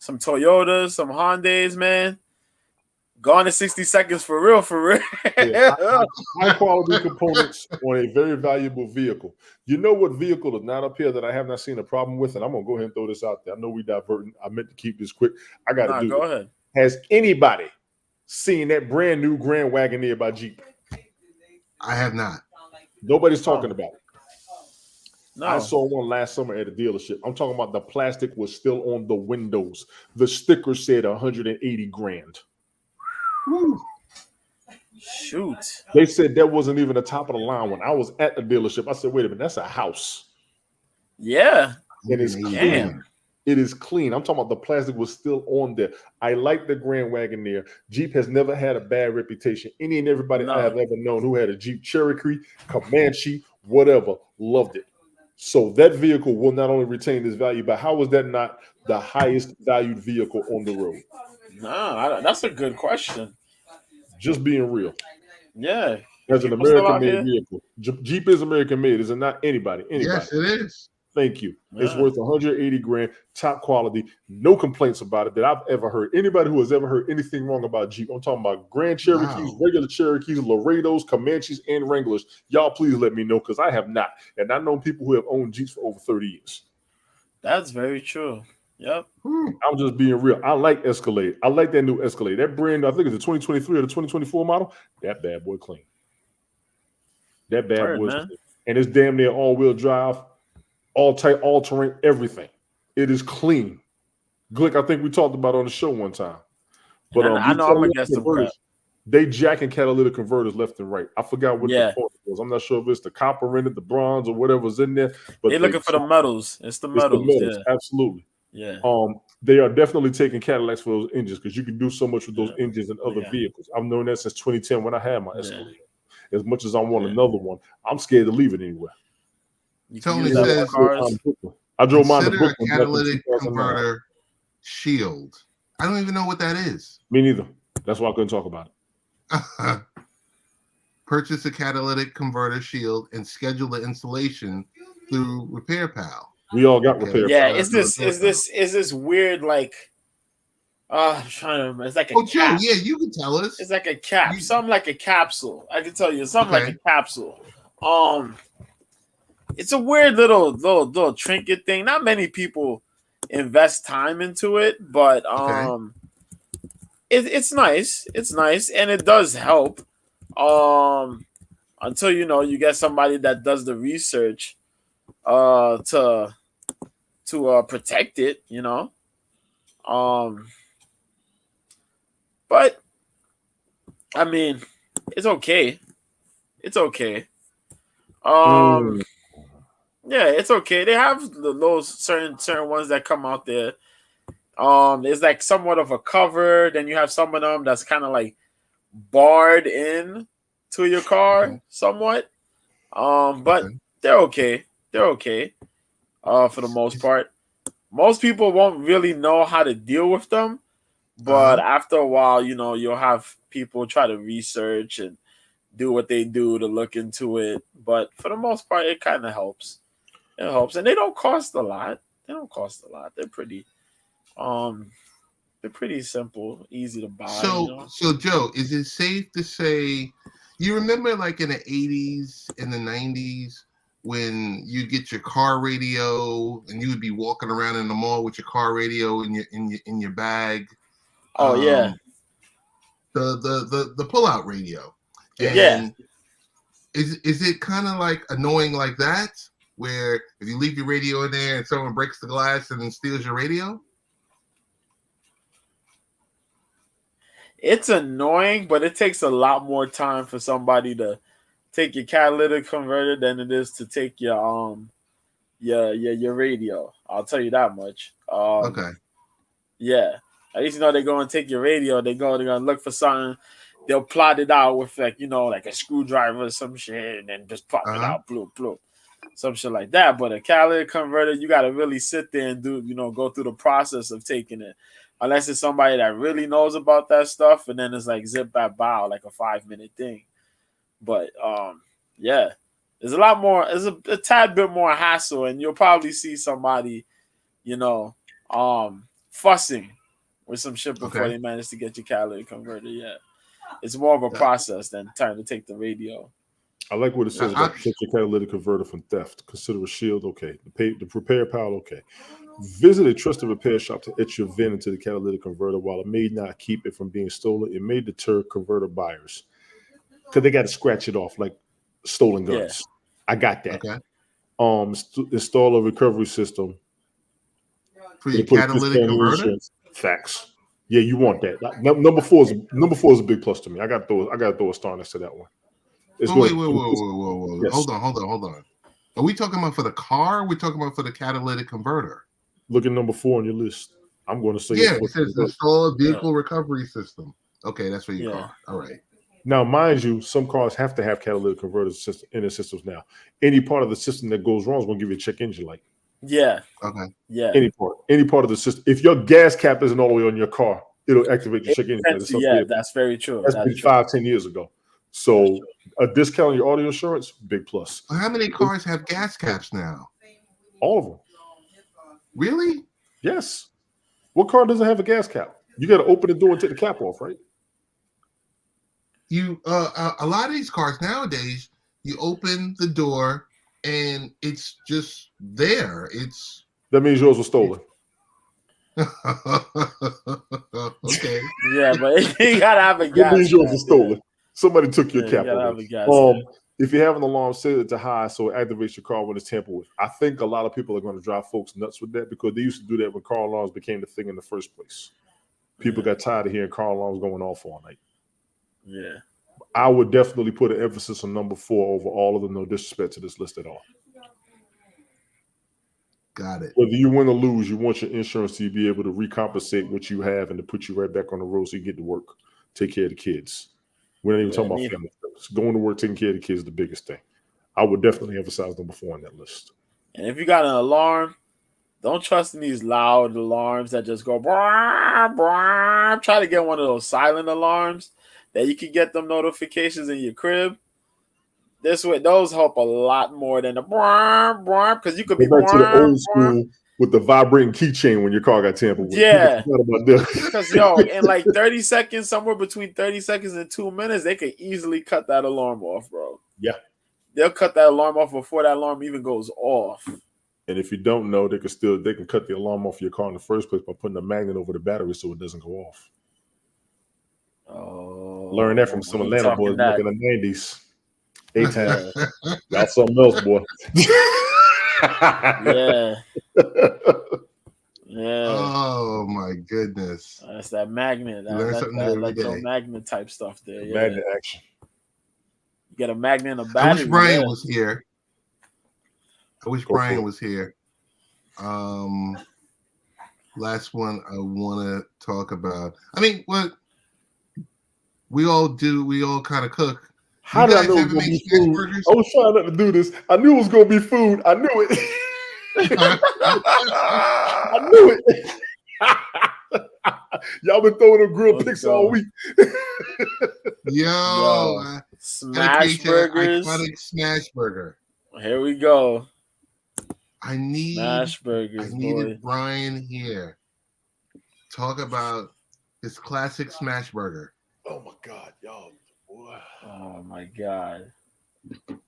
Toyotas, some Hondas, man. Gone in 60 seconds for real. High quality components on a very valuable vehicle. You know what vehicle is not up here that I have not seen a problem with? And I'm gonna go ahead and throw this out there. I know we diverting. I meant to keep this quick. I gotta do go it. ahead. Has anybody seen that brand new Grand Wagoneer by Jeep? I have not. Nobody's talking about it. No. I saw one last summer at a dealership. I'm talking about the plastic was still on the windows. The sticker said 180 grand. Woo. Shoot. They said that wasn't even the top of the line. When I was at the dealership, I said, wait a minute, that's a house. Yeah. It is clean. Damn. It is clean. I'm talking about the plastic was still on there. I like the Grand Wagoneer. Jeep has never had a bad reputation. Any and everybody I have ever known who had a Jeep Cherokee, Comanche, whatever, loved it. So that vehicle will not only retain its value, but how is that not the highest valued vehicle on the road? No, that's a good question. Just being real. Yeah. As an American-made vehicle. Jeep is American-made. Is it not anybody? Yes, it is. Thank you. Yeah. It's worth 180 grand, top quality, no complaints about it that I've ever heard. Anybody who has ever heard anything wrong about Jeep, I'm talking about Grand Cherokees, regular Cherokees, Laredos, Comanches, and Wranglers. Y'all please let me know, because I have not. And I know people who have owned Jeeps for over 30 years. That's very true. Yep. I'm just being real. I like Escalade. I like that new Escalade. That brand, I think it's the 2023 or the 2024 model. That bad boy clean. That bad boy clean. And it's damn near all-wheel drive, all type, all terrain, everything. It is clean. Glick, I think we talked about it on the show one time. But I know I'm against the brand. They jacking catalytic converters left and right. I forgot what Yeah. the point was. I'm not sure if it's the copper in it, the bronze, or whatever's in there. But they're looking for the metals. It's the metals. Yeah. Absolutely. Yeah. They are definitely taking Cadillacs for those engines, because you can do so much with those engines and other vehicles. I've known that since 2010 when I had my Escalade. As much as I want another one, I'm scared to leave it anywhere. Tony says I drove mine to consider Brooklyn. a catalytic converter shield. I don't even know what that is. Me neither. That's why I couldn't talk about it. Purchase a catalytic converter shield and schedule the installation through Repair Pal. We all got Repair Pal. Yeah, is this weird, like I'm trying to remember. It's like a cap. Yeah, you can tell us. It's like a cap, something like a capsule. I can tell you something like a capsule. It's a weird little trinket thing. Not many people invest time into it, but it's nice. It's nice, and it does help. Until you get somebody that does the research to protect it, but I mean, it's okay. It's okay. Yeah, it's okay. They have those certain ones that come out there. It's like somewhat of a cover. Then you have some of them that's kind of like barred in to your car somewhat. But they're okay. they're okay. For the most part, most people won't really know how to deal with them, but after a while, you'll have people try to research and do what they do to look into it. But for the most part, it kind of helps. It helps, and they don't cost a lot. They're pretty simple, easy to buy. So Joe, is it safe to say you remember like in the 80s and the 90s when you get your car radio and you would be walking around in the mall with your car radio in your bag? Oh yeah. The pull-out radio. Yeah. Is it kind of like annoying like that, where if you leave your radio in there and someone breaks the glass and then steals your radio? It's annoying, but it takes a lot more time for somebody to take your catalytic converter than it is to take your radio. I'll tell you that much. Okay. Yeah. At least they go and take your radio. They're gonna look for something. They'll plot it out with like a screwdriver or some shit, and then just plot it out, bloop bloop, some shit like that. But a catalytic converter, you gotta really sit there and go through the process of taking it. Unless it's somebody that really knows about that stuff, and then it's like zip that bow, like a 5-minute thing. But yeah, there's a lot more. There's a tad bit more hassle, and you'll probably see somebody, fussing with some shit before they manage to get your catalytic converter. Yeah, it's more of a process than trying to take the radio. I like what it says about protect your catalytic converter from theft. Consider a shield, okay. The repair pal, okay. Visit a trusted repair shop to etch your VIN into the catalytic converter. While it may not keep it from being stolen, it may deter converter buyers because they got to scratch it off like stolen guns. Yeah. I got that. Okay. Install a recovery system for your catalytic converter. Facts. Yeah, you want that. Number four is a big plus to me. I got to throw a star next to that one. Whoa. Yes. Hold on. Are we talking about for the car? Or are we talking about for the catalytic converter? Look at number 4 on your list. I'm going to say it says install a vehicle recovery system. Okay, that's for your car. All right. Now, mind you, some cars have to have catalytic converters in their systems now. Any part of the system that goes wrong is going to give you a check engine light. Yeah. Okay. Yeah. Any part of the system. If your gas cap isn't all the way on your car, it'll activate your check engine light. Yeah, that's very true. That's been 5-10 years ago. So a discount on your auto insurance, big plus. How many cars have gas caps now? All of them. Really? Yes. What car doesn't have a gas cap? You got to open the door and take the cap off, right? You a lot of these cars nowadays, you open the door and it's just there. That means yours was stolen. Okay. Yeah, but you gotta have a gas. That means yours was stolen. Somebody took your cap away. If you have an alarm, set it to high so it activates your car when it's tampered with. I think a lot of people are going to drive folks nuts with that because they used to do that when car alarms became the thing in the first place. People got tired of hearing car alarms going off all night. Yeah. I would definitely put an emphasis on number 4 over all of them. No disrespect to this list at all. Got it. Whether you win or lose, you want your insurance to be able to recompensate what you have and to put you right back on the road so you get to work, take care of the kids. We're not even talking about family. Going to work, taking care of the kids is the biggest thing. I would definitely emphasize number 4 on that list. And if you got an alarm, don't trust in these loud alarms that just go brah, brah. Try to get one of those silent alarms that you can get them notifications in your crib. This way, those help a lot more than the brah, brah, because you could be back to the old school with the vibrating keychain when your car got tampered with. Yeah, because in like 30 seconds, somewhere between 30 seconds and 2 minutes, they could easily cut that alarm off, bro. Yeah, they'll cut that alarm off before that alarm even goes off. And if you don't know, they can cut the alarm off your car in the first place by putting a magnet over the battery so it doesn't go off. Oh, learn that from some Atlanta boys back in the 90s. A-Town. Y'all something else, boy. Yeah. Yeah. Oh my goodness. That's that magnet. Learn something new every day. Magnet type stuff there. Yeah. Magnet action. You get a magnet and a battery. I wish Brian was here. Last one I want to talk about. I mean, what we all do, we all kind of cook. How did I guys know it was ever going to make be smash food? burgers? I was trying not to do this. I knew it was going to be food. I knew it. I knew it. Y'all been throwing them grilled Let's pics go. all week. Yo, gotta Smash create that burgers. iconic smash burger. Here we go. I Smash burgers, boy. needed Brian here. Talk about his classic smash burger. Oh my God, y'all. Boy. Oh my God. I'm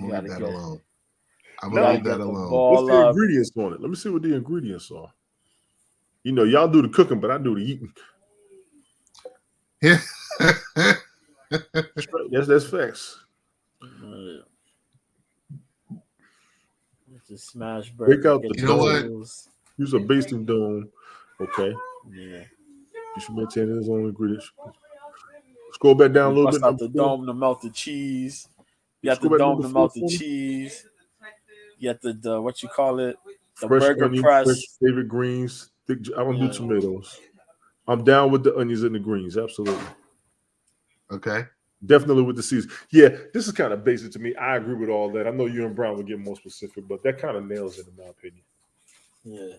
You gonna gotta leave that get- alone. I'm you gonna gotta leave that get the alone. ball What's the up. ingredients on it? Let me see what the ingredients are. You know, y'all do the cooking, but I do the eating. Yeah. That's facts. It's a smash burger. Break out Get the You know what? those. Use a basting dome. Okay. Yeah. You should maintain his own ingredients. Scroll back down a little Bust bit. out the dome to melt the cheese. You got the Scroll back dome number to melt the 4. cheese. You got the what you call it? The Fresh burger onions, press. fresh favorite greens. I don't do Yeah. tomatoes. I'm down with the onions and the greens. Absolutely. Okay. Definitely with the season. Yeah, this is kind of basic to me. I agree with all that. I know you and Brown would get more specific, but that kind of nails it in my opinion. Yeah.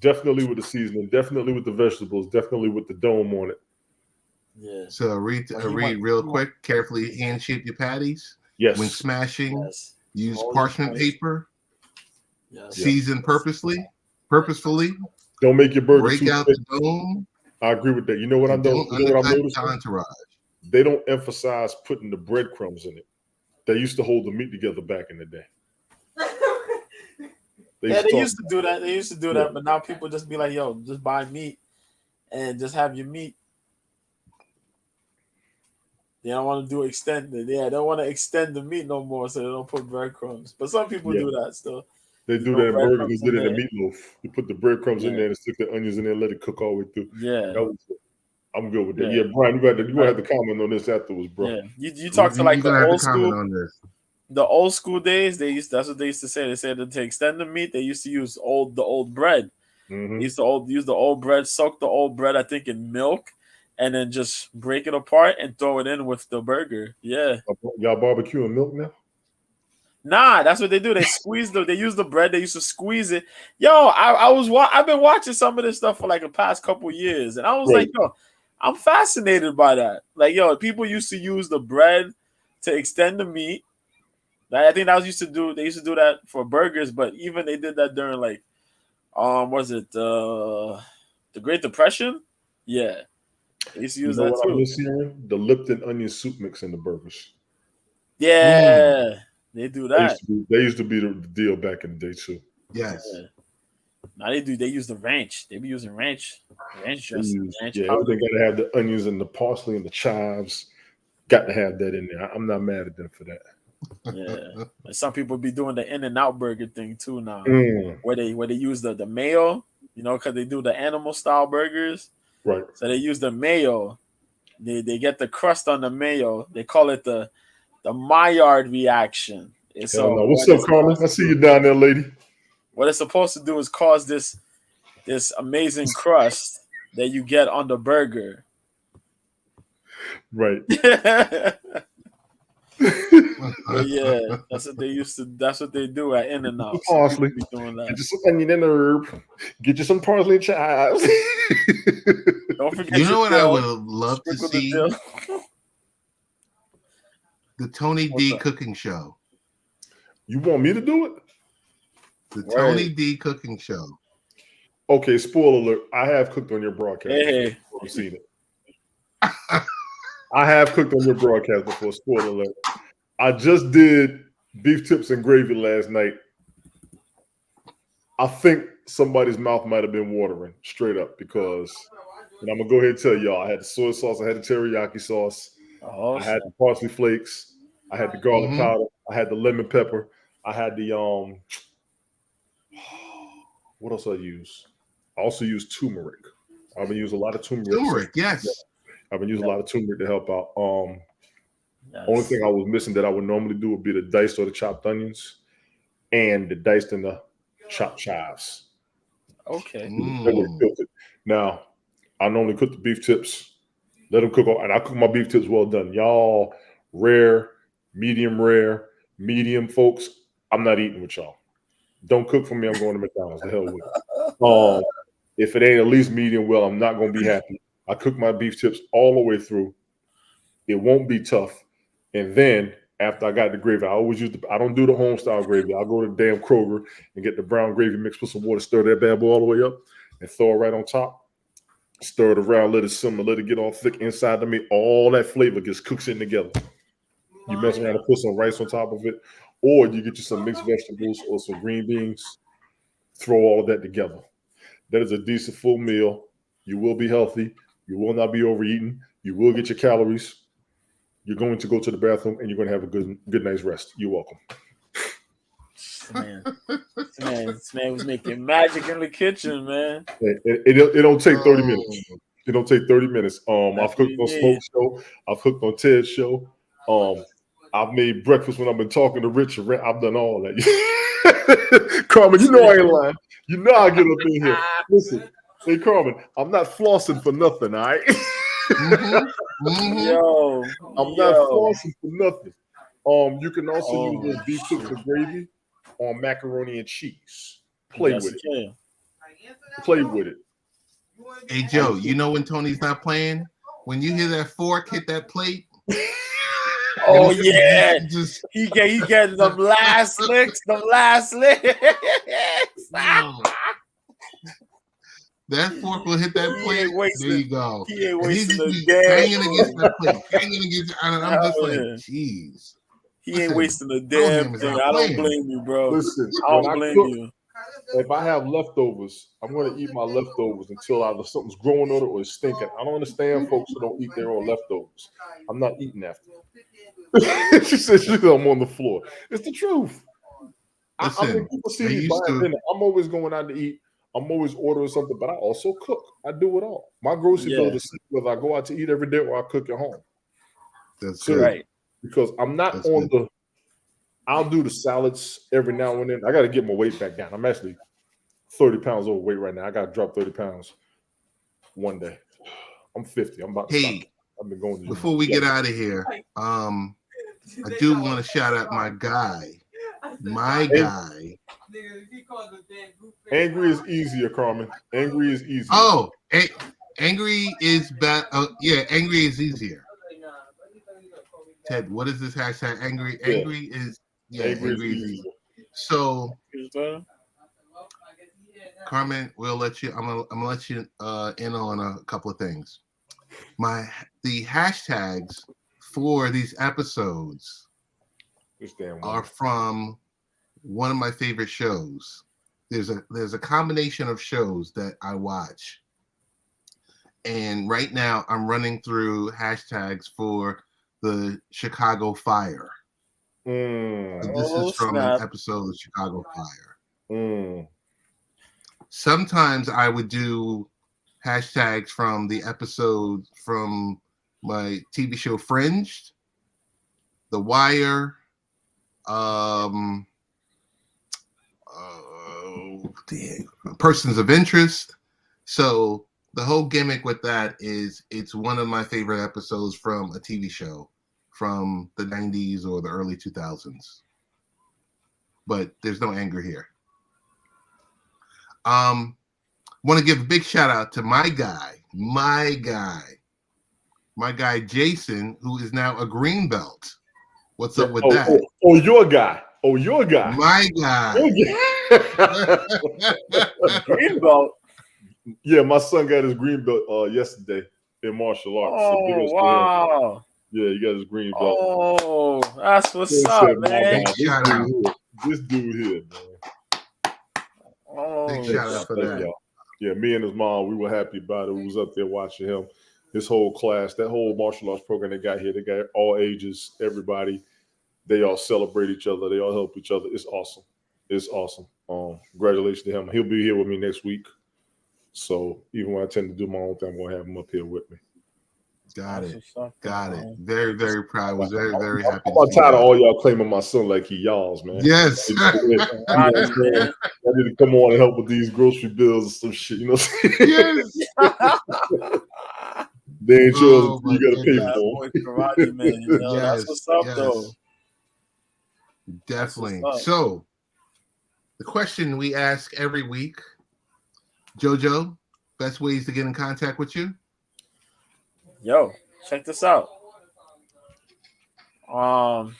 Definitely with the seasoning. Definitely with the vegetables. Definitely with the dome on it. Yeah. So read Well, he read went- real he quick. Carefully hand shape your patties. Yes. When smashing, Yes. use All parchment these points. paper. Yes. Season purposefully. Don't make your burger Break too out thick. the dome. I agree with that. You know what I And know? don't You know what I'm undercut noticing? the entourage. They don't emphasize putting the breadcrumbs in it. They used to hold the meat together back in the day. Yeah, they talk- used to do that. They used to do Yeah. that, but now people just be like, "Yo, just buy meat and just have your meat." They don't want to do extended. Yeah, they don't want to extend the meat no more, so they don't put breadcrumbs. But some people Yeah. do that still. They do No that in burgers. breadcrumbs They did it in in meatloaf. You put the breadcrumbs in Yeah. there and stick the onions in there and let it cook all the way through. Yeah, That was it. I'm good with that. Yeah. Yeah, Brian, you're gonna have to comment on this afterwards, bro. yeah. You talk to like You're the gonna have old to comment school, on this. the old school days. That's what they used to say. They said that to extend the meat, they used to use the old bread. Mhm. They used to use the old bread, soak the old bread, I think, in milk, and then just break it apart and throw it in with the burger. Yeah. Y'all barbecue and milk now? Nah, that's what they do. They squeeze they use the bread. They used to squeeze it. Yo, I've been watching some of this stuff for like the past couple years, and I was Right. like, yo, I'm fascinated by that. Like, yo, people used to use the bread to extend the meat. I think that was used to do. They used to do that for burgers, but even they did that during like, was it the Great Depression? Yeah, they used to You use know that what I'm too. missing? The Lipton onion soup mix in the burgers. Yeah, they do that. They used to be the deal back in the day too. Yes. Yeah. Now they do. They use the ranch. They be using ranch They dressing, use- ranch yeah, powder. everything got to have the onions and the parsley and the chives. Got to have that in there. I'm not mad at them for that. Yeah, and some people be doing the In-N-Out burger thing too now, Mm, where they use the mayo, because they do the animal style burgers. right. So they use the mayo. They get the crust on the mayo. They call it the Maillard reaction. And Hell no. what What's it's up, Carmen? supposed I to see do- you down there, lady. What it's supposed to do is cause this amazing crust that you get on the burger. Right. But yeah, that's what they used to. That's what they do at In-N-Out. So Parsley. people be doing Get that. you some onion and herb. Get you some parsley and chives. Don't forget. You know your what I dill. would love to Sprinkle the see? dill. The Tony What's D up? cooking show. You want me to do it? The Word. Tony D cooking show. Okay, spoiler alert. I have cooked on your broadcast. Hey. I've seen it. I have cooked on your broadcast before. Spoiler alert. I just did beef tips and gravy last night. I think somebody's mouth might have been watering straight up because, and I'm gonna go ahead and tell y'all, I had the soy sauce, I had the teriyaki sauce, Oh, I had the parsley flakes, I had the garlic Mhm. powder, I had the lemon pepper, I had the what else I use? I also use turmeric. I've been using a lot of turmeric. Turmeric, yes. I've been using a lot of turmeric to help out. yes. Only thing I was missing that I would normally do would be the diced or the chopped onions and the diced and the chopped chives. Okay. That would have killed it. Now, I normally cook the beef tips, let them cook, and I cook my beef tips well done. Y'all, rare, medium rare, medium, folks. I'm not eating with y'all. Don't cook for me. I'm going to McDonald's. The hell with it. If it ain't at least medium well, I'm not going to be happy. I cook my beef tips all the way through. It won't be tough. And then after I got the gravy, I don't do the home style gravy. I'll go to the damn Kroger and get the brown gravy mix, put some water, stir that bad boy all the way up, and throw it right on top. Stir it around, let it simmer, let it get all thick inside the meat. All that flavor just cooks in together. You mess around and put some rice on top of it, or you get you some mixed vegetables or some green beans. Throw all of that together. That is a decent full meal. You will be healthy. You will not be overeating. You will get your calories. You're going to go to the bathroom and you're going to have a good night's rest. You're welcome. This man was making magic in the kitchen, man. It don't take 30 minutes. It don't take 30 minutes. I've cooked on Smoke's show. I've cooked on Ted's show. I've made breakfast when I've been talking to Richard. I've done all that. Carmen, you know I ain't lying. You know I get up in here. Listen, hey Carmen, I'm not flossing for nothing, all right? Yo, I'm not flossing for nothing. You can also use those beef tips with gravy on macaroni and cheese. Play with it. Play with it. Hey Joe, you know when Tony's not playing? When you hear that fork hit that plate. Oh yeah, he get them last licks. That fork will hit that plate. There you go. He ain't wasting the damn banging against that plate. I'm just like, jeez. He ain't wasting a damn thing. I don't blame you, bro. Listen, I don't blame you. If I have leftovers, I'm going to eat my leftovers until either something's growing on it or it's stinking. I don't understand folks who don't eat their own leftovers. I'm not eating after. She said I'm on the floor. It's the truth. Listen, people see me buying dinner. I'm always going out to eat. I'm always ordering something, but I also cook. I do it all. My grocery bill is whether I go out to eat every day or I cook at home. That's good. Right. Because I'm not I'll do the salads every now and then. I got to get my weight back down. I'm actually 30 pounds overweight right now. I got to drop 30 pounds one day. I'm 50. I'm about to stop. I've been going. Before we get out of here, I do want to shout out my guy. Angry is easier, Carmen. Angry is easier. Oh, angry is bad. Yeah, angry is easier. Ted, what is this hashtag? Angry is easier. So, Carmen, we'll let you. I'm gonna let you in on a couple of things. The hashtags for these episodes are from one of my favorite shows. There's a combination of shows that I watch, and right now I'm running through hashtags for the Chicago Fire. This is from an episode of Chicago Fire. Sometimes I would do hashtags from the episodes from my TV show Fringed, The Wire, Persons of Interest. So the whole gimmick with that is it's one of my favorite episodes from a TV show from the 90s or the early 2000s. But there's no anger here. Want to give a big shout out to my guy Jason, who is now a green belt. What's up with that? Your guy. My guy. Green belt. Yeah, my son got his green belt yesterday in martial arts. Oh, wow. Yeah, he got his green belt. Oh, that's what's up, man. Shout out. This dude here, man. Oh, big shout out for that. Yeah, me and his mom, we were happy about it. We was up there watching him. His whole class, that whole martial arts program they got here, they got all ages, everybody. They all celebrate each other. They all help each other. It's awesome. It's awesome. Congratulations to him. He'll be here with me next week. So even when I tend to do my own thing, I'm going to have him up here with me. Got it. Very, very proud. I was very, very happy. I'm tired of all y'all claiming my son like he y'all's, man. Yes. I need to come on and help with these grocery bills and some shit. You know what I'm saying? Yes. They ain't yours. You got to pay for them. Karate man. That's what's up, though. Definitely. what's up. So, the question we ask every week, JoJo, best ways to get in contact with you? Yo, check this out. Yo.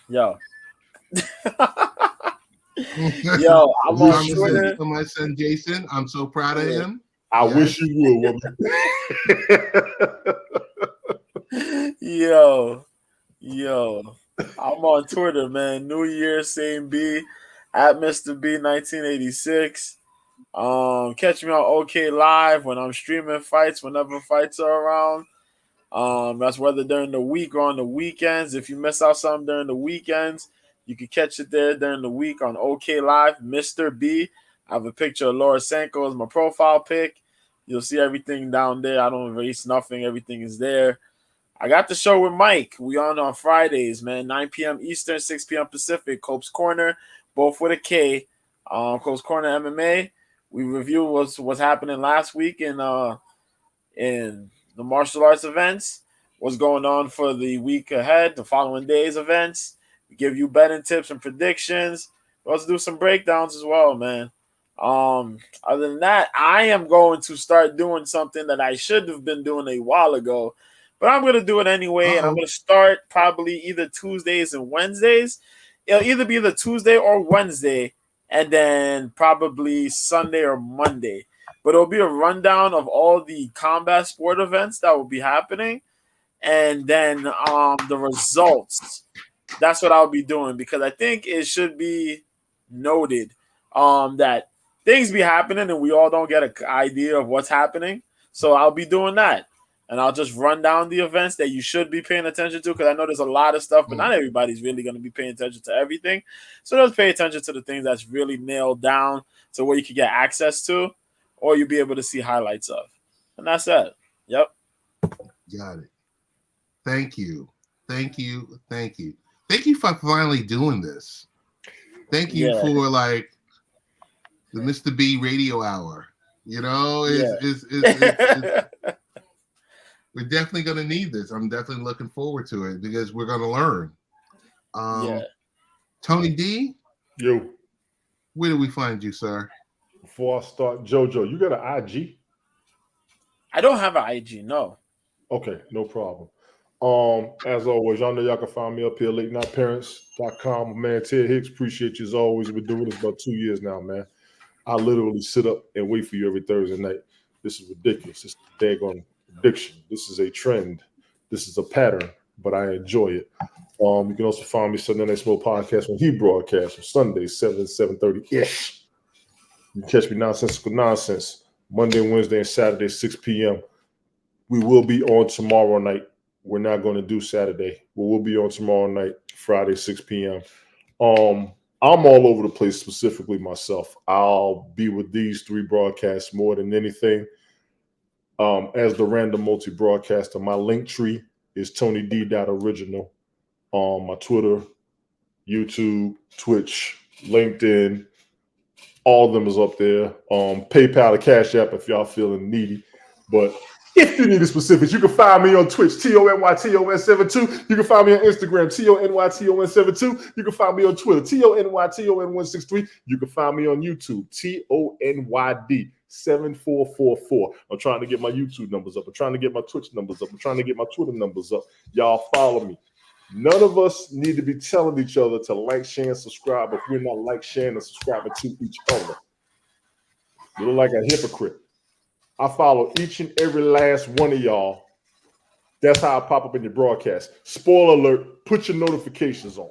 Yo, I'm on I'm Twitter. to my son Jason. I'm so proud of him. I Yes. wish you would, woman. Yo, I'm on Twitter, man. New Year, same B at Mr. B 1986. Catch me on OK Live when I'm streaming fights, whenever fights are around. That's whether during the week or on the weekends. If you miss out something during the weekends, you can catch it there during the week on OK Live. Mr. B. I have a picture of Laura Sanko as my profile pic. You'll see everything down there. I don't erase nothing. Everything is there. I got the show with Mike. We on Fridays, man. 9 p.m. Eastern, 6 p.m. Pacific. Cope's Corner, both with a K. Cope's Corner MMA. We review what's happening last week in the martial arts events, what's going on for the week ahead, the following days events. We give you betting tips and predictions. Let's do some breakdowns as well, man. Other than that, I am going to start doing something that I should have been doing a while ago, but I'm going to do it anyway. And I'm going to start probably either Tuesdays and Wednesdays. It'll either be the Tuesday or Wednesday, and then probably Sunday or Monday. But it'll be a rundown of all the combat sport events that will be happening, and then the results. That's what I'll be doing, because I think it should be noted that things be happening and we all don't get an idea of what's happening. So I'll be doing that. And I'll just run down the events that you should be paying attention to, because I know there's a lot of stuff, but not everybody's really going to be paying attention to everything. So just pay attention to the things that's really nailed down to where you can get access to, or you'll be able to see highlights of. And that's it. Yep. Got it. Thank you. Thank you. Thank you. Thank you for finally doing this. Thank you for like the Mr. B radio hour. You know, we're definitely going to need this. I'm definitely looking forward to it because we're going to learn. Tony D, Yo, where do we find you, sir? before I start, JoJo, you got an IG? I don't have an IG, no. Okay, no problem. As always, y'all know y'all can find me up here, latenightparents.com. My man Ted Hicks, appreciate you as always. We've been doing this about 2 years now, man. I literally sit up and wait for you every Thursday night. This is ridiculous. It's a daggone addiction. This is a trend. This is a pattern, but I enjoy it. You can also find me Sunday Night Smoke Podcast when he broadcasts on Sundays, 7:30-ish. You can catch me Nonsensical Nonsense Monday, Wednesday, and Saturday, 6 p.m. We will be on tomorrow night. We're not going to do Saturday. We'll be on tomorrow night, Friday, 6 p.m. I'm all over the place, specifically myself. I'll be with these three broadcasts more than anything. As the random multi-broadcaster, my link tree is TonyD.original. My Twitter, YouTube, Twitch, LinkedIn, all of them is up there. PayPal or Cash App if y'all feeling needy. But if you need the specifics, you can find me on Twitch, TONYTON72. You can find me on Instagram, TONYTON72. You can find me on Twitter, TONYTON163. You can find me on YouTube, TONYD7444. I'm trying to get my YouTube numbers up. I'm trying to get my Twitch numbers up. I'm trying to get my Twitter numbers up. Y'all follow me. None of us need to be telling each other to like, share, and subscribe if we're not like, sharing, and subscribing to each other. You look like a hypocrite. I follow each and every last one of y'all. That's how I pop up in your broadcast. Spoiler alert, put your notifications on.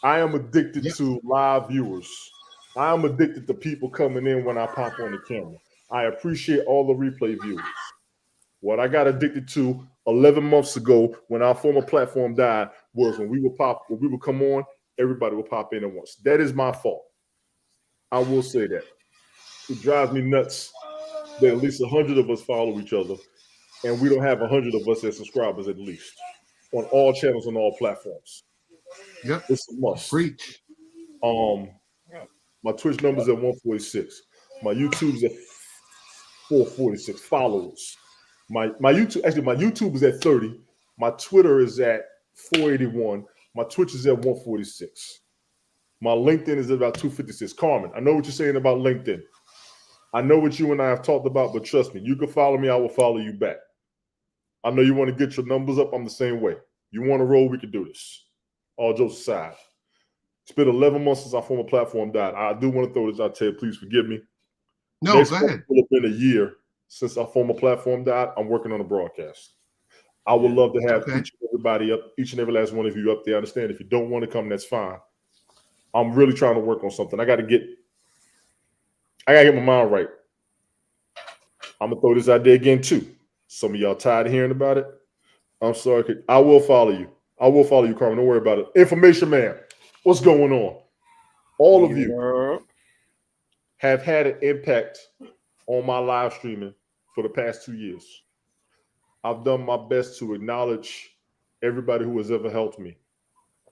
I am addicted to live viewers. I am addicted to people coming in when I pop on the camera. I appreciate all the replay viewers. What I got addicted to 11 months ago when our former platform died was when we would come on, everybody would pop in at once. That is my fault. I will say that. It drives me nuts that at least 100 of us follow each other, and we don't have 100 of us as subscribers at least on all channels and all platforms. Yep, it's a must. Preach. My Twitch number's at 146. My YouTube's at 446 followers. My YouTube is at 30. My Twitter is at 481. My Twitch is at 146. My LinkedIn is at about 256. Carmen, I know what you're saying about LinkedIn. I know what you and I have talked about, but trust me, you can follow me, I will follow you back. I know you want to get your numbers up. I'm the same way. You want to roll, we can do this. All jokes aside. It's been 11 months since our former platform died. I do want to throw this out to you. Please forgive me. No, Next go month ahead. will have been a year since our former platform died. I'm working on a broadcast. I would love to have each and every last one of you up there. I understand if you don't want to come, that's fine. I'm really trying to work on something. I gotta get my mind right. I'm gonna throw this out there again too. Some of y'all tired of hearing about it. I'm sorry. I will follow you. I will follow you, Carmen. Don't worry about it. Information man, what's going on? All of you have had an impact on my live streaming for the past 2 years. I've done my best to acknowledge everybody who has ever helped me.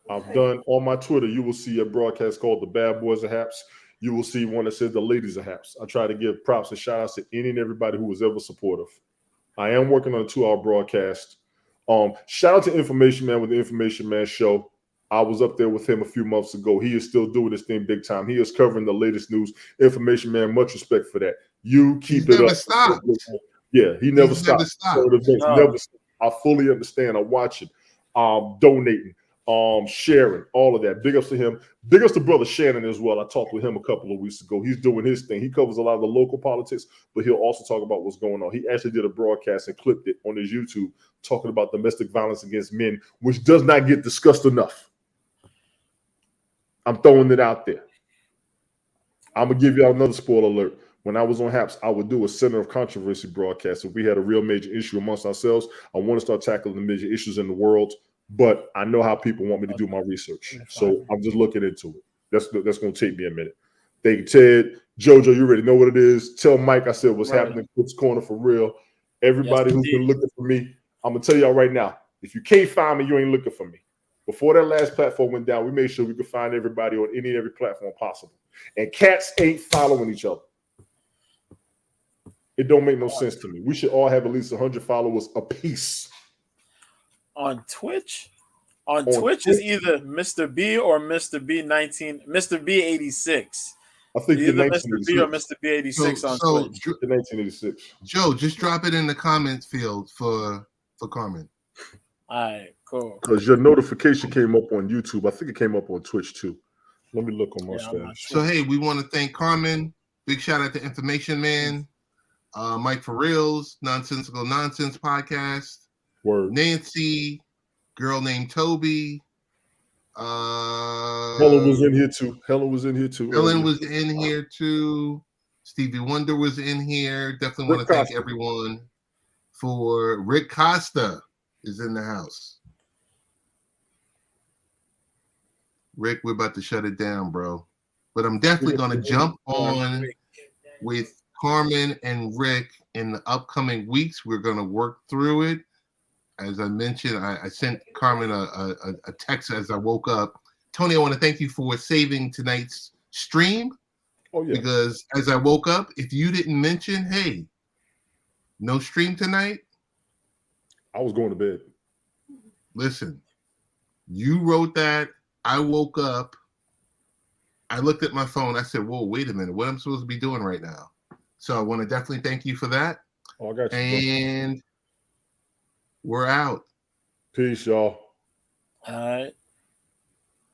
I've done on my Twitter, you will see a broadcast called The Bad Boys of Haps. You will see one that says The Ladies of Haps. I try to give props and shout outs to any and everybody who was ever supportive. I am working on a 2-hour broadcast. Shout out to Information Man with the Information Man Show. I was up there with him a few months ago. He is still doing this thing big time. He is covering the latest news. Information Man, much respect for that. You keep it up. Stopped. Yeah, he never stopped. Never stopped. I fully understand. I watch it. Donating, sharing, all of that. Big ups to him. Big ups to Brother Shannon as well. I talked with him a couple of weeks ago. He's doing his thing. He covers a lot of the local politics, but he'll also talk about what's going on. He actually did a broadcast and clipped it on his YouTube talking about domestic violence against men, which does not get discussed enough. I'm throwing it out there. I'm going to give y'all another spoiler alert. When I was on Haps, I would do a center of controversy broadcast. If we had a real major issue amongst ourselves, I want to start tackling the major issues in the world, but I know how people want me to do my research. So I'm just looking into it. That's going to take me a minute. Thank you, Ted. Jojo, you already know what it is. Tell Mike I said what's happening in Cook's Corner for real. Everybody who's been looking for me, I'm going to tell y'all right now, if you can't find me, you ain't looking for me. Before that last platform went down, we made sure we could find everybody on any and every platform possible. And cats ain't following each other. It don't make no sense to me. We should all have at least 100 followers apiece. On Twitch? On Twitch is either Mr. B or Mr. B19, Mr. B86. I think either Mr. B or Mr. B86 on Twitch. 1986. Joe, just drop it in the comments field for Carmen. All right, cool. Because your notification came up on YouTube. I think it came up on Twitch too. Let me look on my stash. So, hey, we want to thank Carmen. Big shout out to Information Man, Mike For Reals, Nonsensical Nonsense Podcast, Word. Nancy, Girl Named Toby. Helen was in here too. Helen was in here too. Stevie Wonder was in here. Definitely want to thank everyone for Rick Costa is in the house. Rick, we're about to shut it down, bro. But I'm definitely going to jump on with Carmen and Rick in the upcoming weeks. We're going to work through it. As I mentioned, I sent Carmen a text as I woke up. Tony, I want to thank you for saving tonight's stream. Oh, yeah. Because as I woke up, if you didn't mention, hey, no stream tonight, I was going to bed. Listen, you wrote that. I woke up. I looked at my phone. I said, whoa, wait a minute. What am I supposed to be doing right now? So I want to definitely thank you for that. Oh, I got you. And we're out. Peace, y'all. All right.